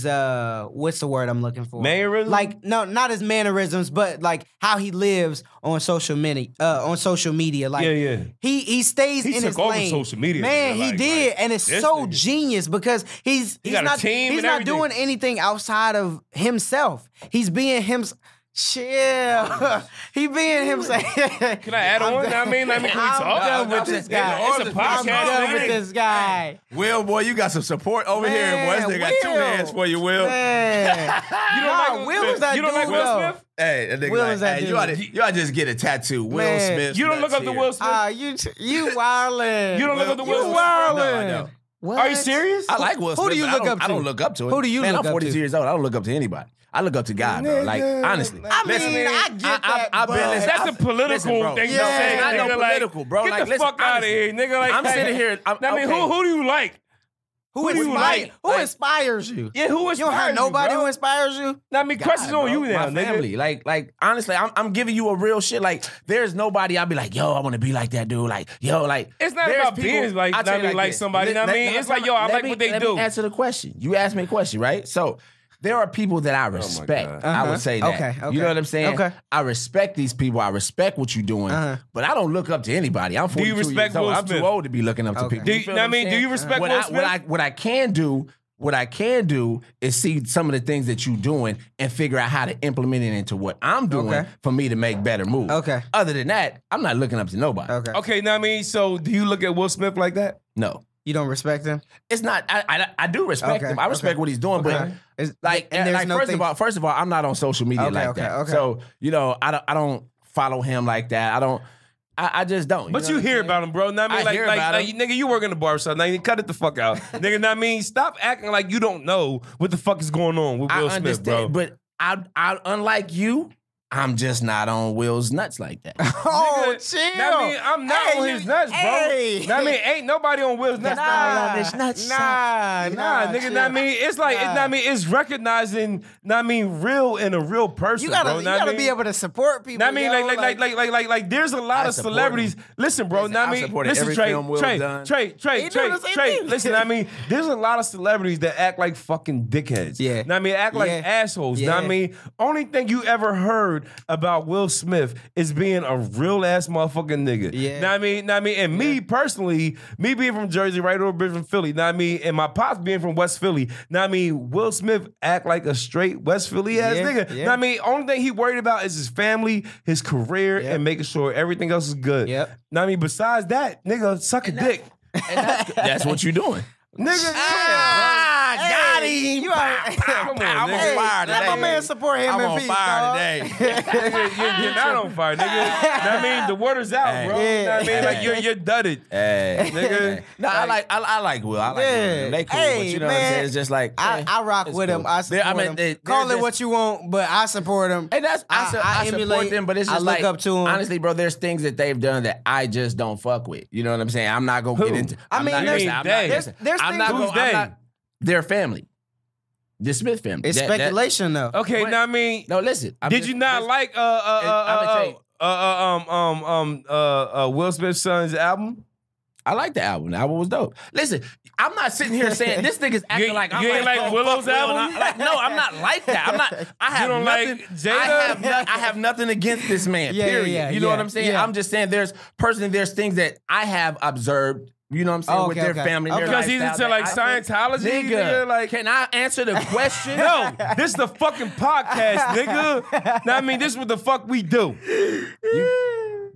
what's the word I'm looking for?
Mannerisms?
Like no, not his mannerisms, but like how he lives on social media. Like he stays
He
in
took
his
over
lane.
social media,
Man,
like,
he did,
like,
and it's
this
so
nigga.
genius because he's
got a
not
team
he's
and
not
everything.
doing anything outside of himself. He's being him. Chill. He being himself.
Can I add on? I mean, can we talk?
I'm done with this guy.
It's a podcast.
I'm done with this guy.
Will, boy, you got some support over here, boy. This nigga got two
Will.
hands for you, Will.
Man.
You don't like
Will is that
You don't like
dude,
Will
though.
Smith?
Hey, that nigga
Will
like,
is that
hey,
dude.
you ought to just get a tattoo. Will
Man.
Smith.
You don't look up to Will Smith?
You wildin'.
You don't look up to Will Smith?
You wildin'.
No, I don't.
What?
Are you serious?
I like Will Smith.
Who do you
but
look up to?
I don't look up to him.
Who do you
Man,
look
I'm
up
42
to?
years old. I don't look up to anybody. I look up to God, bro. Like, honestly.
I mean, I get that,
I've been
but-
listening.
That's a political
Listen, bro.
thing to
Yeah.
say.
It's not
nigga.
no
Like,
political, bro.
Get
Like,
the
listen,
fuck out of
honestly.
here, nigga. Like,
I'm sitting here.
who do you like?
Who
do you like?
Who inspires you?
Yeah, who
You don't
inspires
have nobody
bro?
who inspires you?
I mean, questions on you now,
my
nigga.
family. Like honestly, I'm giving you a real shit. Like, there's nobody I'll be like, yo, I want to be like that dude. Like, yo, like
It's not
there's
about
people-
being like,
I'll tell you
like
this.
somebody. You know what I mean? It's like, yo, I like what they
let
do.
me answer the question. You asked me a question, right? So there are people that I respect.
God.
I would say that.
Okay.
You know what I'm saying?
Okay.
I respect these people. I respect what you're doing. But I don't look up to anybody. I'm 42
you respect
years old.
Will
I'm
Smith?
too old to be looking up to people.
Do you,
feel
know what I
I'm
mean? Do
saying?
you respect
What
Will
I-
Smith?
What I can do is see some of the things that you're doing and figure out how to implement it into what I'm doing
Okay.
for me to make better moves.
Okay.
Other than that, I'm not looking up to nobody.
Okay, know what I mean? So do you look at Will Smith like that?
No.
You don't respect him?
It's not. I do respect
Okay,
him. I respect
okay.
what he's doing,
Okay.
but
Is-
like,
and there's
like
no
first of all, I'm not on social media
Okay,
like
okay,
that.
okay.
So I don't follow him like that. I just don't.
But
know
you
what I'm
hear
saying?
about him, bro. Know what I mean?
I hear about him.
Nigga, you work in the barbershop. Now you cut it the fuck out. Nigga, know what I mean? Stop acting like you don't know what the fuck is going on with Will Smith, bro.
But I unlike you, I'm just not on Will's nuts like that.
Oh,
Nigga,
chill.
I mean, I'm not on his nuts, bro. I mean, ain't nobody on Will's nuts.
Nah,
Nigga. I mean, it's like, it's recognizing. I mean, real in a real person,
you gotta,
bro.
you gotta be able to support people.
I mean, like, there's a lot of celebrities. Listen, bro.
Listen, I supported every film Will done.
Trey. Listen, I mean, there's a lot of celebrities that act like fucking dickheads.
Yeah.
I mean, act like assholes.
Yeah.
I mean, only thing you ever heard about Will Smith is being a real ass motherfucking nigga.
Yeah.
Know what I mean, and me personally, me being from Jersey, right over bridge from Philly. Know what I mean, and my pops being from West Philly. Know what I mean, Will Smith act like a straight West Philly ass nigga.
Yeah.
Know what I mean, only thing he worried about is his family, his career, and making sure everything else is good.
Yep.
Know what I mean, besides that, nigga, suck a dick.
That's what you doing.
Nigga,
got him.
You are,
come on,
I'm
nigga.
on fire today.
let my man support him
I'm
in
on
peace,
fire
dog.
today.
Nigga, you're not on fire, nigga. Know what I mean, the water's out, bro.
Yeah.
Know what I mean, like you're dudded, nigga.
No, I like Will. I like Will. They cool, but you know what I'm saying? It's just like
I rock with him. I support him. Call it what you want, but I support him.
And that's I support
emulate
them, but it's
I
just
look
like
up to him.
honestly, bro. There's things that they've done that I just don't fuck with. You know what I'm saying? I'm not gonna get into.
I mean, there's
their family, the Smith family.
It's speculation though.
Okay, now I mean,
No, listen.
did you not like Will Smith's son's album?
I like the album. The album was dope. Listen, I'm not sitting here saying this nigga's acting like I'm
you ain't like Willow's
fuck Will,
album?
no, I'm not like that. I'm not. I have
don't
nothing.
like Jada?
I have nothing against this man.
Yeah,
period.
yeah,
you know
yeah,
what I'm saying?
yeah.
I'm just saying there's things that I have observed. You know what I'm saying? With their family, their
Because he's
lifestyle
into like
that I think-
Scientology, nigga. Like,
Can I answer the question?
no, this is the fucking podcast, nigga. Now I mean, this is what the fuck we do.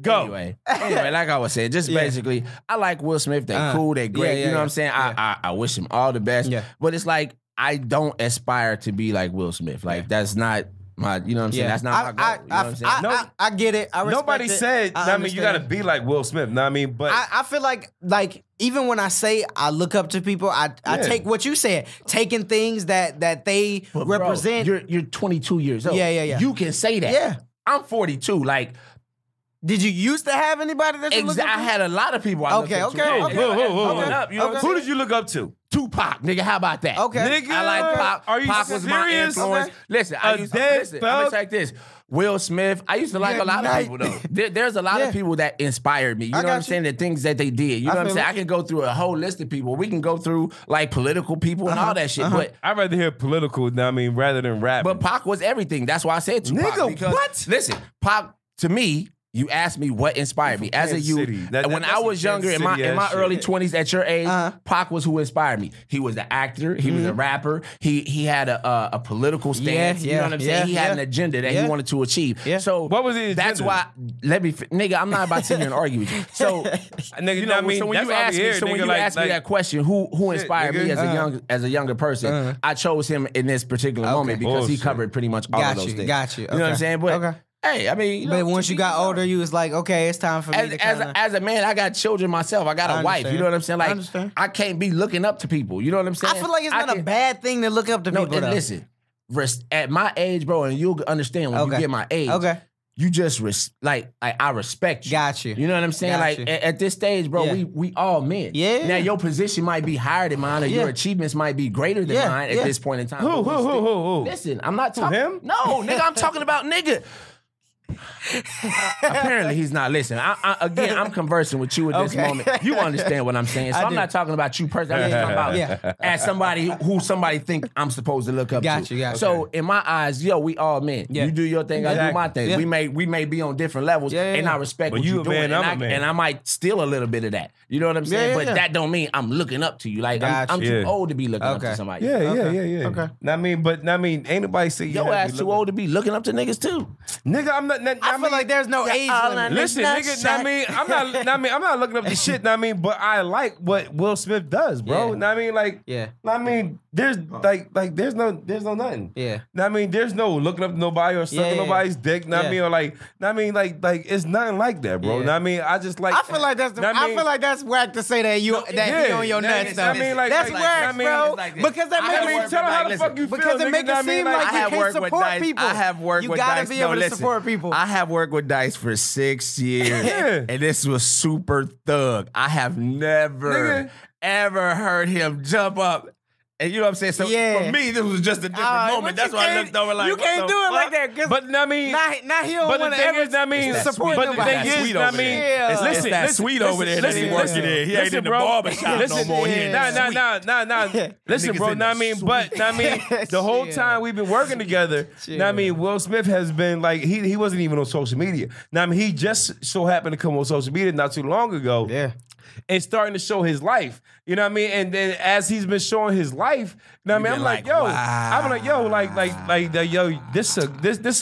Go.
Anyway, like I was saying, just basically, I like Will Smith. They cool, they great. You know what I'm saying? I wish him all the best.
Yeah.
But it's like I don't aspire to be like Will Smith. Like that's not my. You know what I'm saying? That's not my goal. You know what I'm saying?
I get it. I respect
Nobody
it.
said, I mean, you gotta be like Will Smith. Know what I mean? But
I feel like even when I say I look up to people, I take what you said, taking things that they
But bro,
represent.
you're 22 years old.
Yeah.
You can say that.
Yeah.
I'm 42. Like
Did you used to have anybody that you look up to?
I had a lot of people. I looked up to. Growing up, you know what I'm
who
saying?
did you look up to?
Tupac, nigga. How about that?
Okay.
Nigga,
I like Pac.
Are you
Pac was my
serious?
influence.
Okay.
Listen,
A dead
I'm
thug?
gonna take this. Will Smith. I used to like a lot of people though. There's a lot of people that inspired me. You know what I'm saying? The things that they did. You know what I'm saying? I can go through a whole list of people. We can go through like political people and all that shit. But
I'd rather hear political, I mean, rather than rap.
but Pac was everything. That's why I said Tupac.
Nigga,
because,
what?
Listen, Pac to me. You asked me what inspired me as a youth. When I was younger, in my early 20s, at your age, Pac was who inspired me. He was an actor. He was a rapper. He had a political stance. You know what I'm saying? He had an agenda that he wanted to achieve. So
what was his
That's
agenda?
why. Nigga, I'm not about to sit here and argue with you. So,
nigga,
you know,
I mean,
so when
that's
you
why we
ask me,
here,
so when
nigga,
you
like-
ask me
like-
that question, who inspired me
nigga.
as a younger person, I chose him in this particular moment because he
Bullshit.
covered pretty much all of those things.
Got you.
You know what I'm saying? But hey, I mean, you
But
know,
once you got older, you was like, okay, it's time for me to kind of.
as a man, I got children myself. I got a wife. You know what I'm saying? Like, I can't be looking up to people. You know what I'm saying?
I feel like it's not a bad thing to look up to people.
And
though.
listen, at my age, bro, and you'll understand when you get my age.
Okay.
You just like I respect you.
Got you.
You know what I'm saying?
Got
Like
you.
at this stage, bro, we all men.
Yeah.
Now your position might be higher than mine, or your achievements might be greater than mine at this point in time.
Who?
Listen, I'm not talking.
him?
No, nigga, I'm talking about nigga. Apparently he's not listening. Again, I'm conversing with you at this moment. You understand what I'm saying. So I'm not talking about you personally. I'm just talking about as somebody who somebody think I'm supposed to look up to.
Got you.
So in my eyes, we all men.
Yeah.
You do your thing, I do my thing.
Yeah.
We may be on different levels, and I respect
But
what
you
you're
a
doing.
man, I'm a man.
And I might steal a little bit of that. You know what I'm saying? But that don't mean I'm looking up to you. Like I'm too old to be looking up to somebody.
Yeah. Okay. I mean, ain't nobody say
Your ass too old to be looking up to niggas too.
Nigga, I'm not.
I feel like there's no age limit.
Listen, nigga. I'm not looking up the shit. I mean, but I like what Will Smith does, bro.
Yeah.
I mean, like,
Yeah.
I mean, there's there's no nothing.
Yeah.
Know what I mean, there's no looking up to nobody or sucking nobody's dick. Know what I mean, or know what I mean, like it's nothing like that, bro. Know what I mean, I just like.
I feel like that's whack to say that he on your nuts though.
I mean,
that's whack, bro. Because that makes
tell her how the fuck you feel.
Because it makes it seem like you can't support people.
I have worked with
Dice. You
Dice.
gotta be able to support people.
I have worked with Dice for 6 years, and this was super thug. I have never ever heard him jump up. And you know what I'm saying? So for me, this was just a different moment. That's why I looked over like,
you can't do it like that.
But I mean,
now he don't want to ever support
But the thing is, I mean,
it's that sweet over there that he working in. He ain't in the barbershop no more. Nah.
Listen, bro. Know what I mean? But the whole time we've been working together, know what I mean, Will Smith has been like, he wasn't even on social media. Now I mean, he just so happened to come on social media not too long ago.
Yeah.
And starting to show his life, you know what I mean? And then as he's been showing his life, you know what I mean? I'm like, yo, yo, this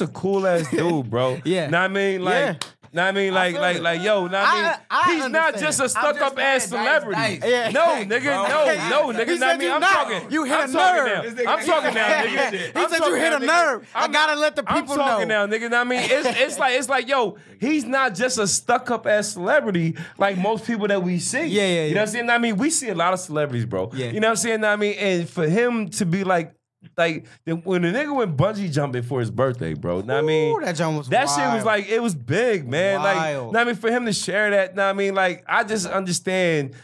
a cool ass dude, bro.
Yeah.
Know what I mean? Like, know what I mean? Like, yo, know what I mean? He's not just a stuck-up ass celebrity.
Yeah.
No, nigga, no, nigga. Know what I mean? I'm talking.
You hit a nerve.
I'm talking now, nigga.
He said you hit a nerve. I gotta let the people know.
I'm talking now, nigga. Know what I mean? It's like, yo, he's not just a stuck-up ass celebrity like most people that we see.
Yeah.
You know what I'm saying? I mean, we see a lot of celebrities, bro.
Yeah.
You know what I'm saying? I mean, and for him to be like when the nigga went bungee jumping for his birthday, bro. Know what I mean?
That jump was
that
wild.
shit was like, it was big, man.
Wild.
Like, know what I mean, for him to share that, know what I mean? Like, I just understand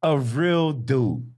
a real dude.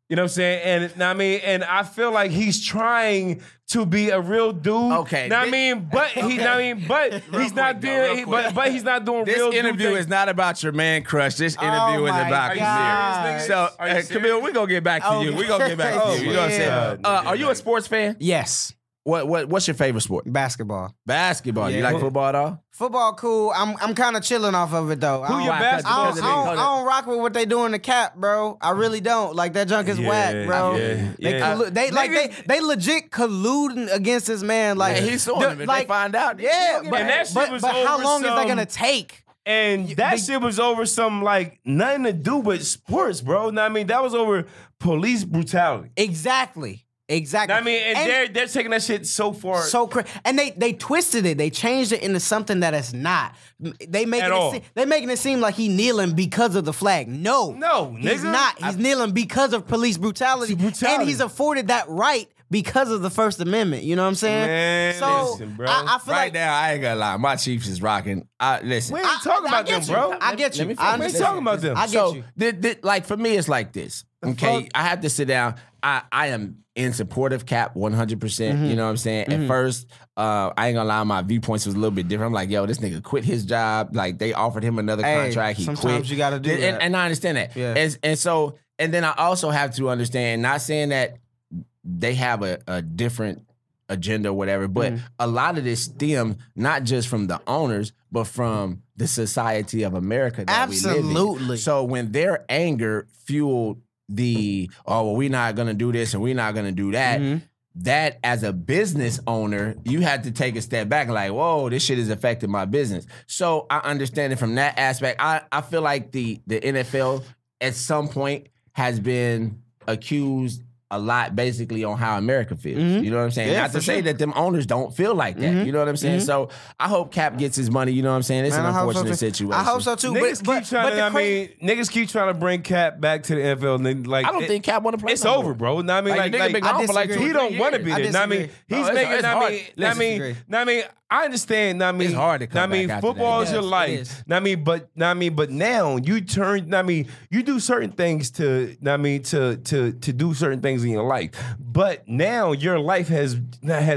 You know what I'm saying? And know what I mean, and I feel like he's trying to be a real dude.
Okay.
Know what I mean? But he know what I mean, but he's not doing but he's not doing
this
real dude
interview
things.
is not about your man crush. This interview is about
God.
So,
Are you serious?
Camille, we're gonna get back to you. We're gonna get back to you. You know what I'm saying? Are you a sports fan?
Yes.
What's your favorite sport?
Basketball.
Basketball.
Yeah.
You like football at all?
Football cool. I'm kind of chilling off of it though.
Who your basketball team?
I don't rock with what they do in the cap, bro. I really don't. Like that junk is whack, bro. They legit colluding against this man. Like
he's suing him if they find out.
Yeah,
and that shit was
but how
over
long is that gonna take?
And that shit was over some like nothing to do with sports, bro. Know what I mean, that was over police brutality.
Exactly.
Know what I mean, and they're taking that shit so far,
so crazy. And they twisted it. They changed it into something that it's not. They making it seem like he kneeling because of the flag. No, he's
nigga.
not. He's kneeling because of police brutality, and he's afforded that right because of the First Amendment. You know what I'm saying?
Man,
so
listen, bro.
I feel
right
like
now, I ain't gonna lie. My Chiefs is rocking. Listen,
we ain't talking about them, bro.
I get you.
We ain't talking about them.
I get you.
Like for me, it's like this. Okay, I have to sit down. I am in support of Cap 100%. You know what I'm saying? At first, I ain't gonna lie, my viewpoints was a little bit different. I'm like, yo, this nigga quit his job. Like they offered him another contract. He
sometimes
quit.
you gotta do that.
And I understand that.
Yeah.
And then I also have to understand, not saying that they have a different agenda or whatever, but a lot of this stems not just from the owners, but from the society of America that we live in.
Absolutely.
So when their anger fueled we're not gonna do this and we're not gonna do that, that as a business owner, you had to take a step back and like, whoa, this shit is affecting my business. So I understand it from that aspect. I feel like the NFL at some point has been accused a lot basically on how America feels. You know what I'm saying?
Yeah,
Not to say that them owners don't feel like that. You know what I'm saying? So I hope Cap gets his money. You know what I'm saying? It's an unfortunate situation.
I hope so too.
Niggas keep trying to bring Cap back to the NFL. And then, like,
I don't think Cap want to play.
It's
no
over,
more.
bro. Know what I mean, he don't want to be there. Know what I mean, he's making. I mean, I understand. Know what I mean,
it's hard to come back after
football
that.
is your life. Know what I mean, but now you turn. Know what I mean, you do certain things to. Know what I mean, to do certain things in your life. But now your life has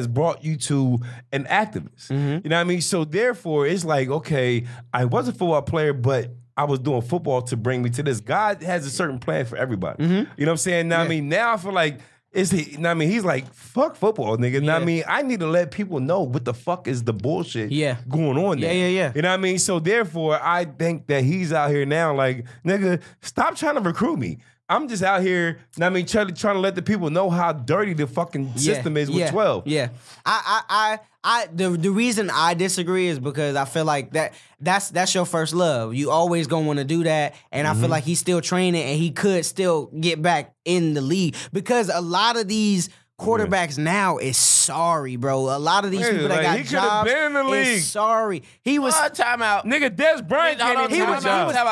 brought you to an activist. You know what I mean? So therefore, it's like, okay, I was a football player, but I was doing football to bring me to this. God has a certain plan for everybody. You know what I'm saying? Now, I mean, now I feel like he's like, fuck football, nigga. Know what I mean? I need to let people know what the fuck is the bullshit going on there.
Yeah.
You know what I mean? So therefore, I think that he's out here now like, nigga, stop trying to recruit me. I'm just out here, I mean, trying to let the people know how dirty the fucking system is with 12.
Yeah. The reason I disagree is because I feel like that's your first love. You always gonna want to do that, and I feel like he's still training, and he could still get back in the league because a lot of these quarterbacks now is sorry, bro. A lot of these people that got jobs been in the league. Is sorry. He was
timeout.
Nigga, Des Bryant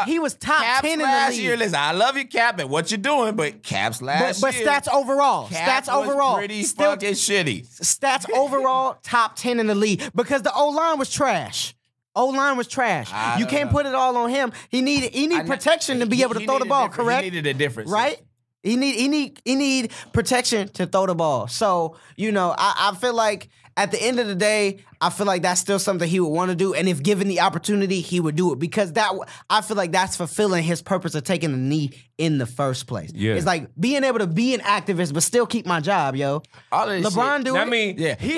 he was top
Caps
10 in the
last
league.
year. Listen, I love you, Cap, and what you're doing, but Caps last
but
year.
Stats overall.
Cap
Stats overall.
Pretty fucking shitty.
Stats overall, top 10 in the league because the O-line was trash. O-line was trash. You can't put it all on him. He need protection to be able to throw the ball, correct?
He needed a difference.
Right? He need protection to throw the ball. So, I feel like at the end of the day, I feel like that's still something he would want to do. And if given the opportunity, he would do it because I feel like that's fulfilling his purpose of taking the knee in the first place. Yeah. It's like being able to be an activist but still keep my job, yo.
All of this
LeBron
shit.
do it.
I mean, he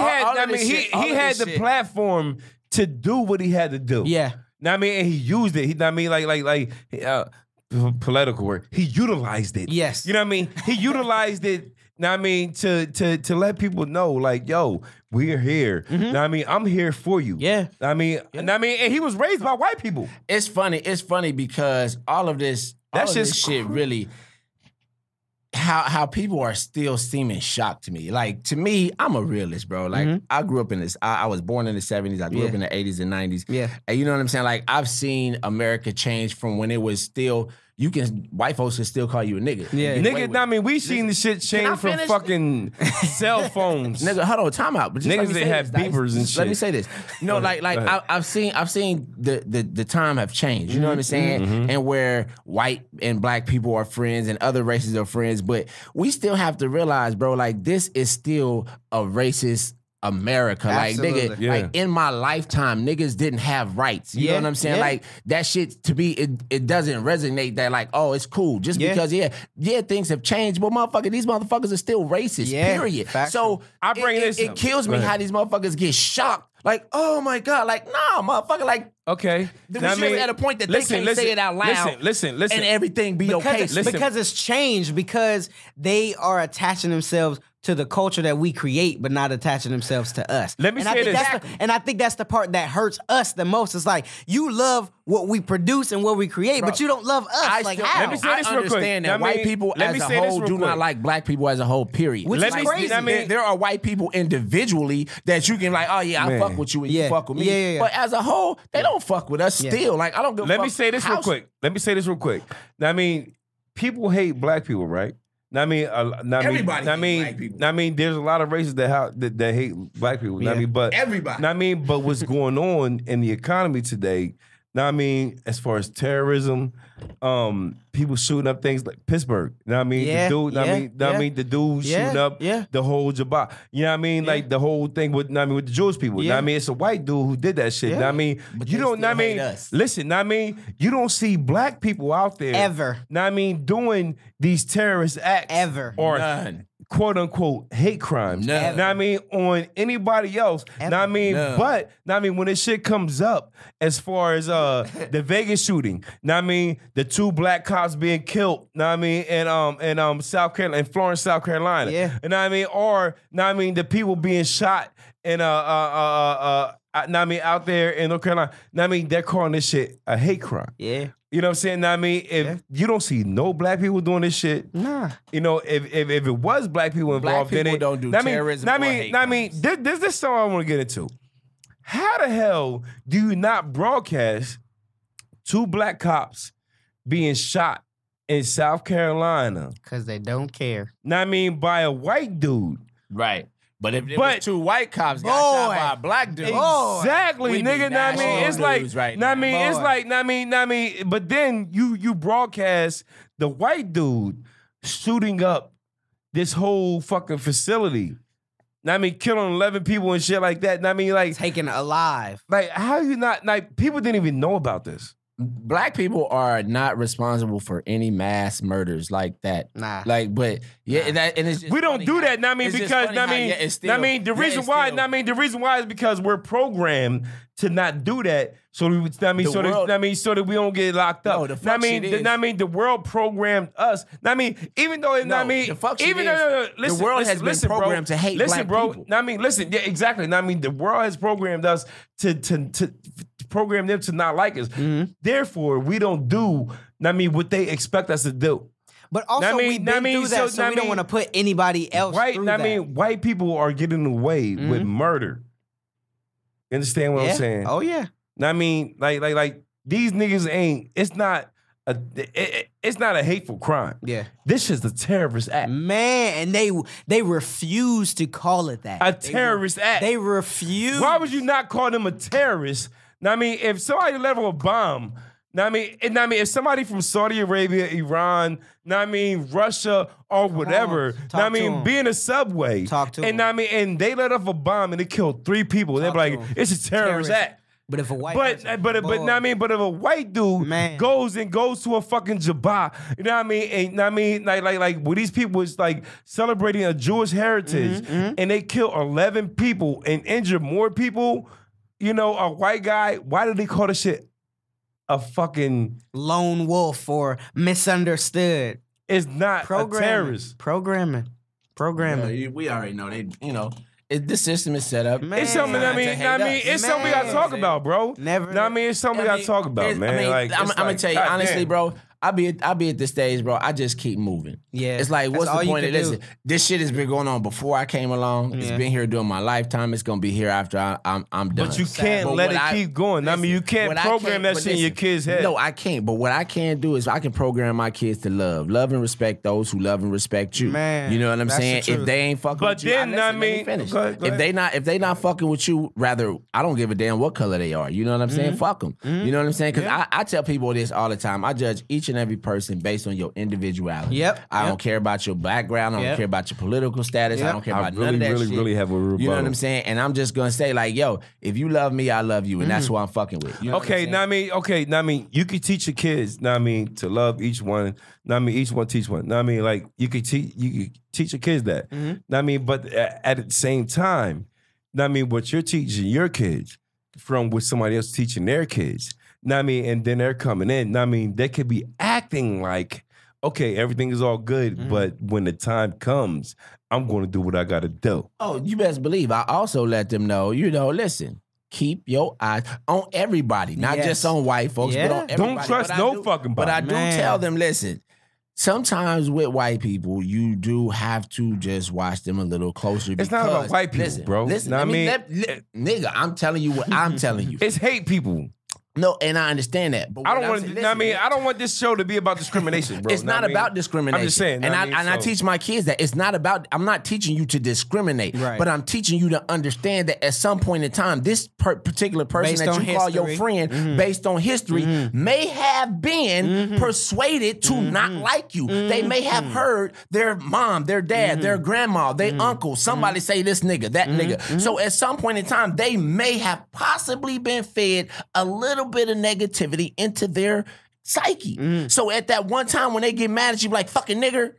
had the platform to do what he had to do.
Yeah.
I mean, and he used it. Political word. He utilized it.
Yes.
You know what I mean? He utilized it. I mean, to let people know, like, yo, we're here. I mean, I'm here for you.
Yeah.
I mean, and he was raised by white people.
It's funny because all of this shit really. How people are still seeming shocked to me. Like, to me, I'm a realist, bro. Like, I grew up in this. I was born in the 70s. I grew up in the 80s and 90s.
Yeah.
And you know what I'm saying? Like, I've seen America change from when it was still, white folks can still call you a nigga.
Yeah.
Nigga, I mean, we seen the shit change from fucking cell phones.
Nigga, hold on, time out. But just
niggas that have beepers and shit.
Let me say this. You know, I've seen the time have changed. You know what I'm saying? And where white and black people are friends and other races are friends, but we still have to realize, bro, like, this is still a racist America.
Absolutely.
Like, nigga, like, in my lifetime, niggas didn't have rights. You know what I'm saying? Like, that shit, to me, it doesn't resonate that, like, oh, it's cool. Just because, things have changed, but these motherfuckers are still racist, period. So,
I bring
it kills me how these motherfuckers get shocked. Like, oh my God, like, nah, motherfucker, like,
okay.
We should be at a point that they can't say it out loud.
Listen.
And everything be okay.
Because it's changed, because they are attaching themselves to the culture that we create, but not attaching themselves to us.
Let me say this.
And I think that's the part that hurts us the most. It's like, you love what we produce and what we create, but you don't love us. How?
Let me say this real quick.
Understand that white people as a whole do not like black people as a whole, period.
Which is crazy.
I mean, there are white people individually that you can like, oh yeah, I fuck with you and you fuck with me. But as a whole, they don't fuck with us still. Like, I don't give a fuck.
Let me say this real quick. I mean, people hate black people, right? I mean,
everybody hates black people.
I mean, there's a lot of races that hate black people.
Yeah.
I mean, but
everybody.
But what's going on in the economy today? I mean, as far as terrorism, people shooting up things like Pittsburgh. You know what I mean? The dude shooting up the whole Jabba. You know what I mean? Like the whole thing with the Jewish people. You know what I mean? It's a white dude who did that shit. You know what I mean?
But
you don't know what I mean? Listen, I mean, you don't see black people out there
ever.
Know what I mean, doing these terrorist acts
ever.
Or
none.
Quote unquote hate crimes.
No.
Know what I mean? On anybody else. Know what I mean? But know what I mean, when this shit comes up as far as the Vegas shooting, know what I mean, the 2 black cops being killed, know what I mean, in South Carolina, in Florence, South Carolina.
Yeah.
You know what I mean? Or know what I mean, the people being shot in know what I mean, out there in North Carolina. Know what I mean, they're calling this shit a hate crime.
Yeah.
You know what I'm saying? Know what I mean, if you don't see no black people doing this shit,
nah.
You know, if it was black people involved in it,
don't do terrorism.
This is something I want to get into. How the hell do you not broadcast 2 black cops being shot in South Carolina?
Because they don't care.
Know what I mean, by a white dude.
Right. But if it was 2 white cops got shot by a black dude,
exactly, nigga. Know what I mean, it's like,
right
know what I mean, it's like, know what I mean. But then you broadcast the white dude shooting up this whole fucking facility. Know what I mean, killing 11 people and shit like that. Know what I mean, like
taken alive.
Like, how you not like? People didn't even know about this.
Black people are not responsible for any mass murders like that.
Nah.
Like, but that and it's just
we don't do that. Know what I mean, because know what I mean, the reason why is because we're programmed to not do that. So we, I mean, so that we don't get locked up.
No, the fuck shit is.
I mean, the world programmed us. I mean, even though
the fuck shit
even
is,
listen,
the world has been programmed to hate
listen,
black
bro.
people.
I mean, listen, yeah, exactly. I mean, the world has programmed us to program them to not like us. Therefore, we don't do. I mean, what they expect us to do.
But also, we've been through that, so we don't want to put anybody else through that.
I mean, white people are getting away with murder. You understand what I'm saying?
Oh, yeah.
I mean, like these niggas ain't. It's not a hateful crime.
Yeah,
this is a terrorist act,
man. And they refuse to call it that.
A terrorist act.
They refuse.
Why would you not call them a terrorist? I mean, if somebody let off a bomb. I mean, if somebody from Saudi Arabia, Iran, Russia or whatever, be in a subway, and they let off a bomb and it killed 3 people, they're like, it's a terrorist act.
But if a white
but if a white dude goes to a fucking Jabba, you know what I mean? And like where these people was like celebrating a Jewish heritage, and they killed 11 people and injured more people, you know, a white guy, why did they call the shit a fucking
lone wolf or misunderstood?
It's not a terrorist.
Programming.
We already know they. You know, this system is set up.
Man. It's something. It's something we gotta talk about, bro.
Never.
It's something we gotta talk about, man.
I'm gonna tell you honestly, bro. I be at this stage, bro. I just keep moving.
Yeah,
it's like, what's the point of this? This shit has been going on before I came along. It's been here during my lifetime. It's gonna be here after I'm done.
But you can't let it keep going. Listen, you can't program that shit in your kids' head.
No, I can't. But what I can do is I can program my kids to love and respect those who love and respect you.
Man,
you know what I'm saying? If they ain't fucking with you, if they not fucking with you, rather, I don't give a damn what color they are. You know what I'm saying? Fuck them. You know what I'm saying? Because I tell people this all the time. I judge each and every person based on your individuality. I don't care about your background. I don't care about your political status. I don't care about none of that shit.
Really have a rebuttal.
You know what I'm saying? And I'm just gonna say, like, yo, if you love me, I love you, and that's who I'm fucking with. You know
you can teach your kids, to love each one. Each one teach one. Like you could teach your kids that. But at the same time, what you're teaching your kids from what somebody else teaching their kids. And then they're coming in. They could be acting like, okay, everything is all good, but when the time comes, I'm going to do what I got to do.
Oh, you best believe. I also let them know, listen, keep your eyes on everybody, not just on white folks, but on everybody.
Don't trust no fucking body.
But I do tell them, listen, sometimes with white people, you do have to just watch them a little closer.
It's not about white people, bro.
Listen, nigga, I'm telling you what I'm telling you.
It's hate people.
No, and I understand that. But
I don't want this show to be about discrimination, bro.
It's not about discrimination.
I'm just saying.
I teach my kids that it's not about. I'm not teaching you to discriminate, but I'm teaching you to understand that at some point in time, this particular person that you call your friend, based on history, may have been persuaded to not like you. They may have heard their mom, their dad, their grandma, their uncle, somebody say this nigga, that nigga. So at some point in time, they may have possibly been fed a little bit of negativity into their psyche. So at that one time when they get mad at you like, fucking nigger,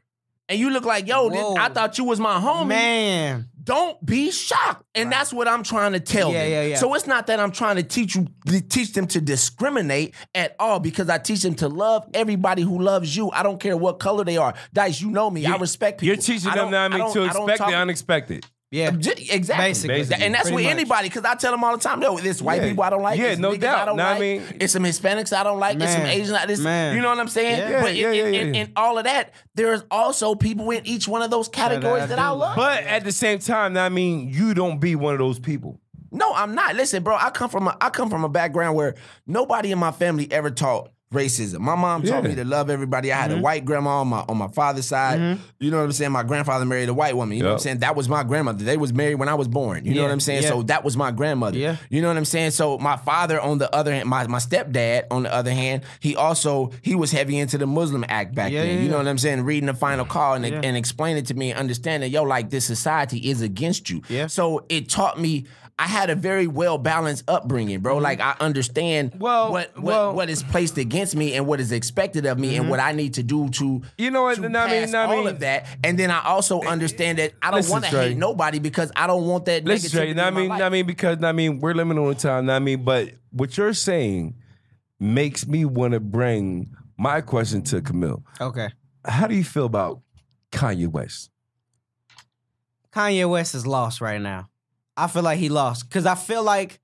and you look like, yo, I thought you was my homie.
Man.
Don't be shocked. And that's what I'm trying to tell them. So it's not that I'm trying to teach them to discriminate at all, because I teach them to love everybody who loves you. I don't care what color they are. Dice, you know me. I respect people.
You're teaching them to expect the unexpected.
Yeah,
exactly.
Basically.
And that's with anybody, because I tell them all the time, yo, it's white people I don't like.
Yeah, no doubt.
I don't like. It's some Hispanics I don't like. It's some Asians. You know what I'm saying? In all of that, there's also people in each one of those categories that I love.
But at the same time, you don't be one of those people.
No, I'm not. Listen, bro, I come from a background where nobody in my family ever taught racism. My mom taught me to love everybody. I had a white grandma on my father's side. You know what I'm saying? My grandfather married a white woman. You know what I'm saying? That was my grandmother. They was married when I was born. You know what I'm saying? So that was my grandmother. You know what I'm saying? So my father, on the other hand, my stepdad, on the other hand, he was heavy into the Muslim act back then. You know what I'm saying? Reading the final call and explaining to me and understanding, yo, like, this society is against you. So it taught me I had a very well balanced upbringing, bro. Like I understand what is placed against me and what is expected of me and what I need to do to all of that. And then I also understand that I don't want to hate nobody because I don't want that negativity in my life.
Because we're limited on time. But what you're saying makes me want to bring my question to Kamil.
Okay.
How do you feel about Kanye West?
Kanye West is lost right now. I feel like he lost because I feel like,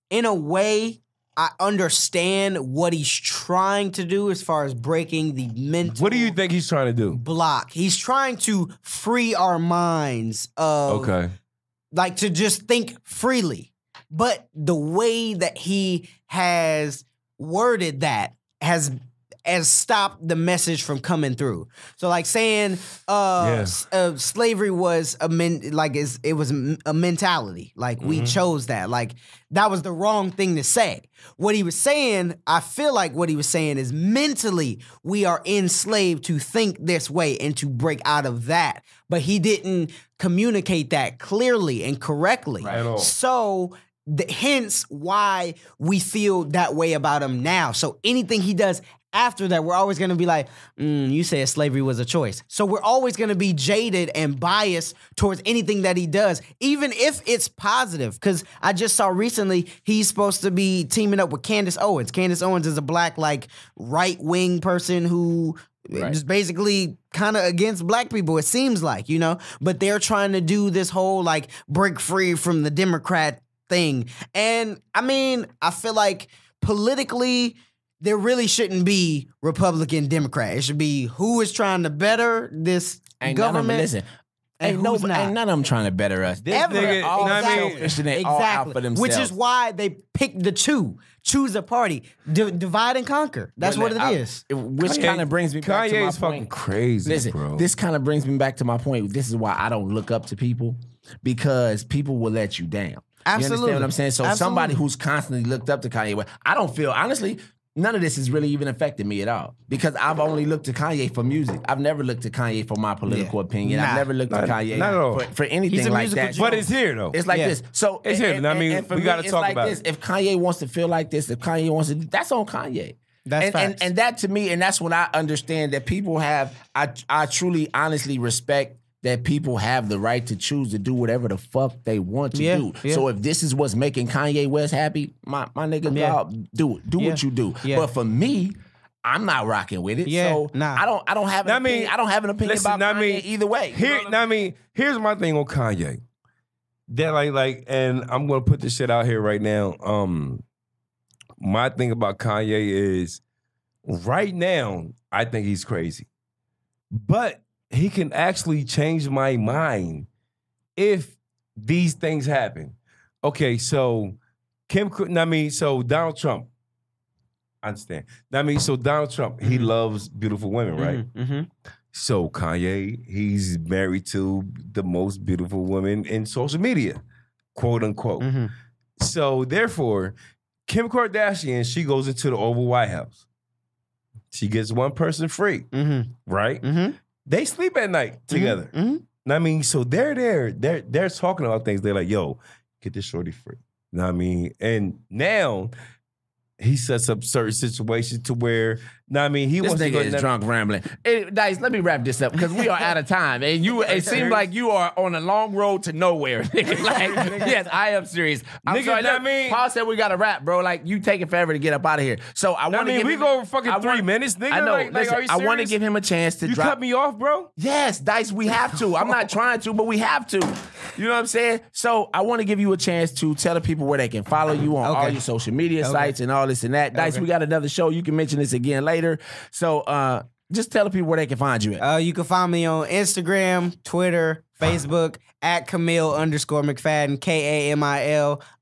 in a way, I understand what he's trying to do as far as breaking the mental.
What do you think he's trying to do?
Block. He's trying to free our minds of, like, to just think freely. But the way that he has worded that has stopped the message from coming through. So, like, saying slavery was it was a mentality. Like, we chose that. Like, that was the wrong thing to say. What he was saying, I feel like what he was saying is mentally we are enslaved to think this way and to break out of that. But he didn't communicate that clearly and correctly.
Right. At all.
So hence why we feel that way about him now. So anything he does after that, we're always going to be like, you said slavery was a choice. So we're always going to be jaded and biased towards anything that he does, even if it's positive. Because I just saw recently he's supposed to be teaming up with Candace Owens. Candace Owens is a black, like, right-wing person who is basically kind of against black people, it seems like, you know? But they're trying to do this whole, like, break free from the Democrat thing. And, I mean, I feel like politically, there really shouldn't be Republican, Democrat. It should be who is trying to better this government.
Ain't none of them trying to better us.
Ever.
All selfish and they all out for themselves.
Which is why they picked the two. Choose a party. Divide and conquer. That's what it is.
Which kind of brings me back to my point.
Kanye is fucking crazy, bro.
This kind of brings me back to my point. This is why I don't look up to people, because people will let you down.
Absolutely.
You understand what I'm saying? So somebody who's constantly looked up to Kanye West, I don't feel, honestly, none of this has really even affected me at all, because I've only looked to Kanye for music. I've never looked to Kanye for my political opinion. I've never looked to Kanye for anything like that.
But it's here, though.
It's like this. So
it's here. We got to talk about it.
If Kanye wants to feel like this, if Kanye wants to, that's on Kanye.
That's facts.
And that to me, and that's what I understand that people have. I truly, honestly respect that people have the right to choose to do whatever the fuck they want to do. Yeah. So if this is what's making Kanye West happy, my nigga, do it. Do what you do. Yeah. But for me, I'm not rocking with it. Yeah. So I don't have an opinion. I don't have an opinion about Kanye either way.
Here's my thing on Kanye. That and I'm gonna put this shit out here right now. My thing about Kanye is right now, I think he's crazy. But he can actually change my mind if these things happen. Okay, so Donald Trump. I understand. So Donald Trump, he loves beautiful women, right?
Mm-hmm.
So Kanye, he's married to the most beautiful woman in social media, quote unquote.
Mm-hmm.
So therefore, Kim Kardashian, she goes into the Oval White House. She gets one person free, right?
Mm-hmm.
They sleep at night together. So they're there. They're talking about things. They're like, yo, get this shorty free. You know what I mean? And now he sets up certain situations to where, he wants to go.
This nigga is drunk rambling. Hey, Dice, let me wrap this up because we are out of time. And it seems like you are on a long road to nowhere. Yes, I am serious. I'm sorry. Paul said we got to wrap, bro. Like, you taking forever to get up out of here. So I want to
we go over fucking 3 minutes, nigga.
I know.
Are you serious?
I want to give him a chance to drop.
You cut me off, bro?
Yes, Dice, we have to. I'm not trying to, but we have to. You know what I'm saying? So I want to give you a chance to tell the people where they can follow you on all your social media sites and all this and that. Dice, we got another show. You can mention this again later. So just tell the people where they can find you at.
You can find me on Instagram, Twitter, Facebook, at Kamil_McFadden,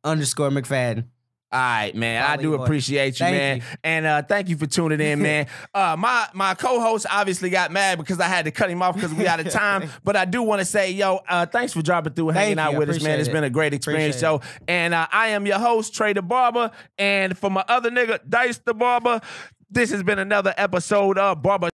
KAMIL_McFadden.
All right, man. I do appreciate you, man. And thank you for tuning in, man. My co-host obviously got mad because I had to cut him off because we out of time. But I do want to say, thanks for dropping through and hanging out with us, man. It's been a great experience. So, and I am your host, Trey the Barber. And for my other nigga, Dicethebarber, this has been another episode of Barbershop.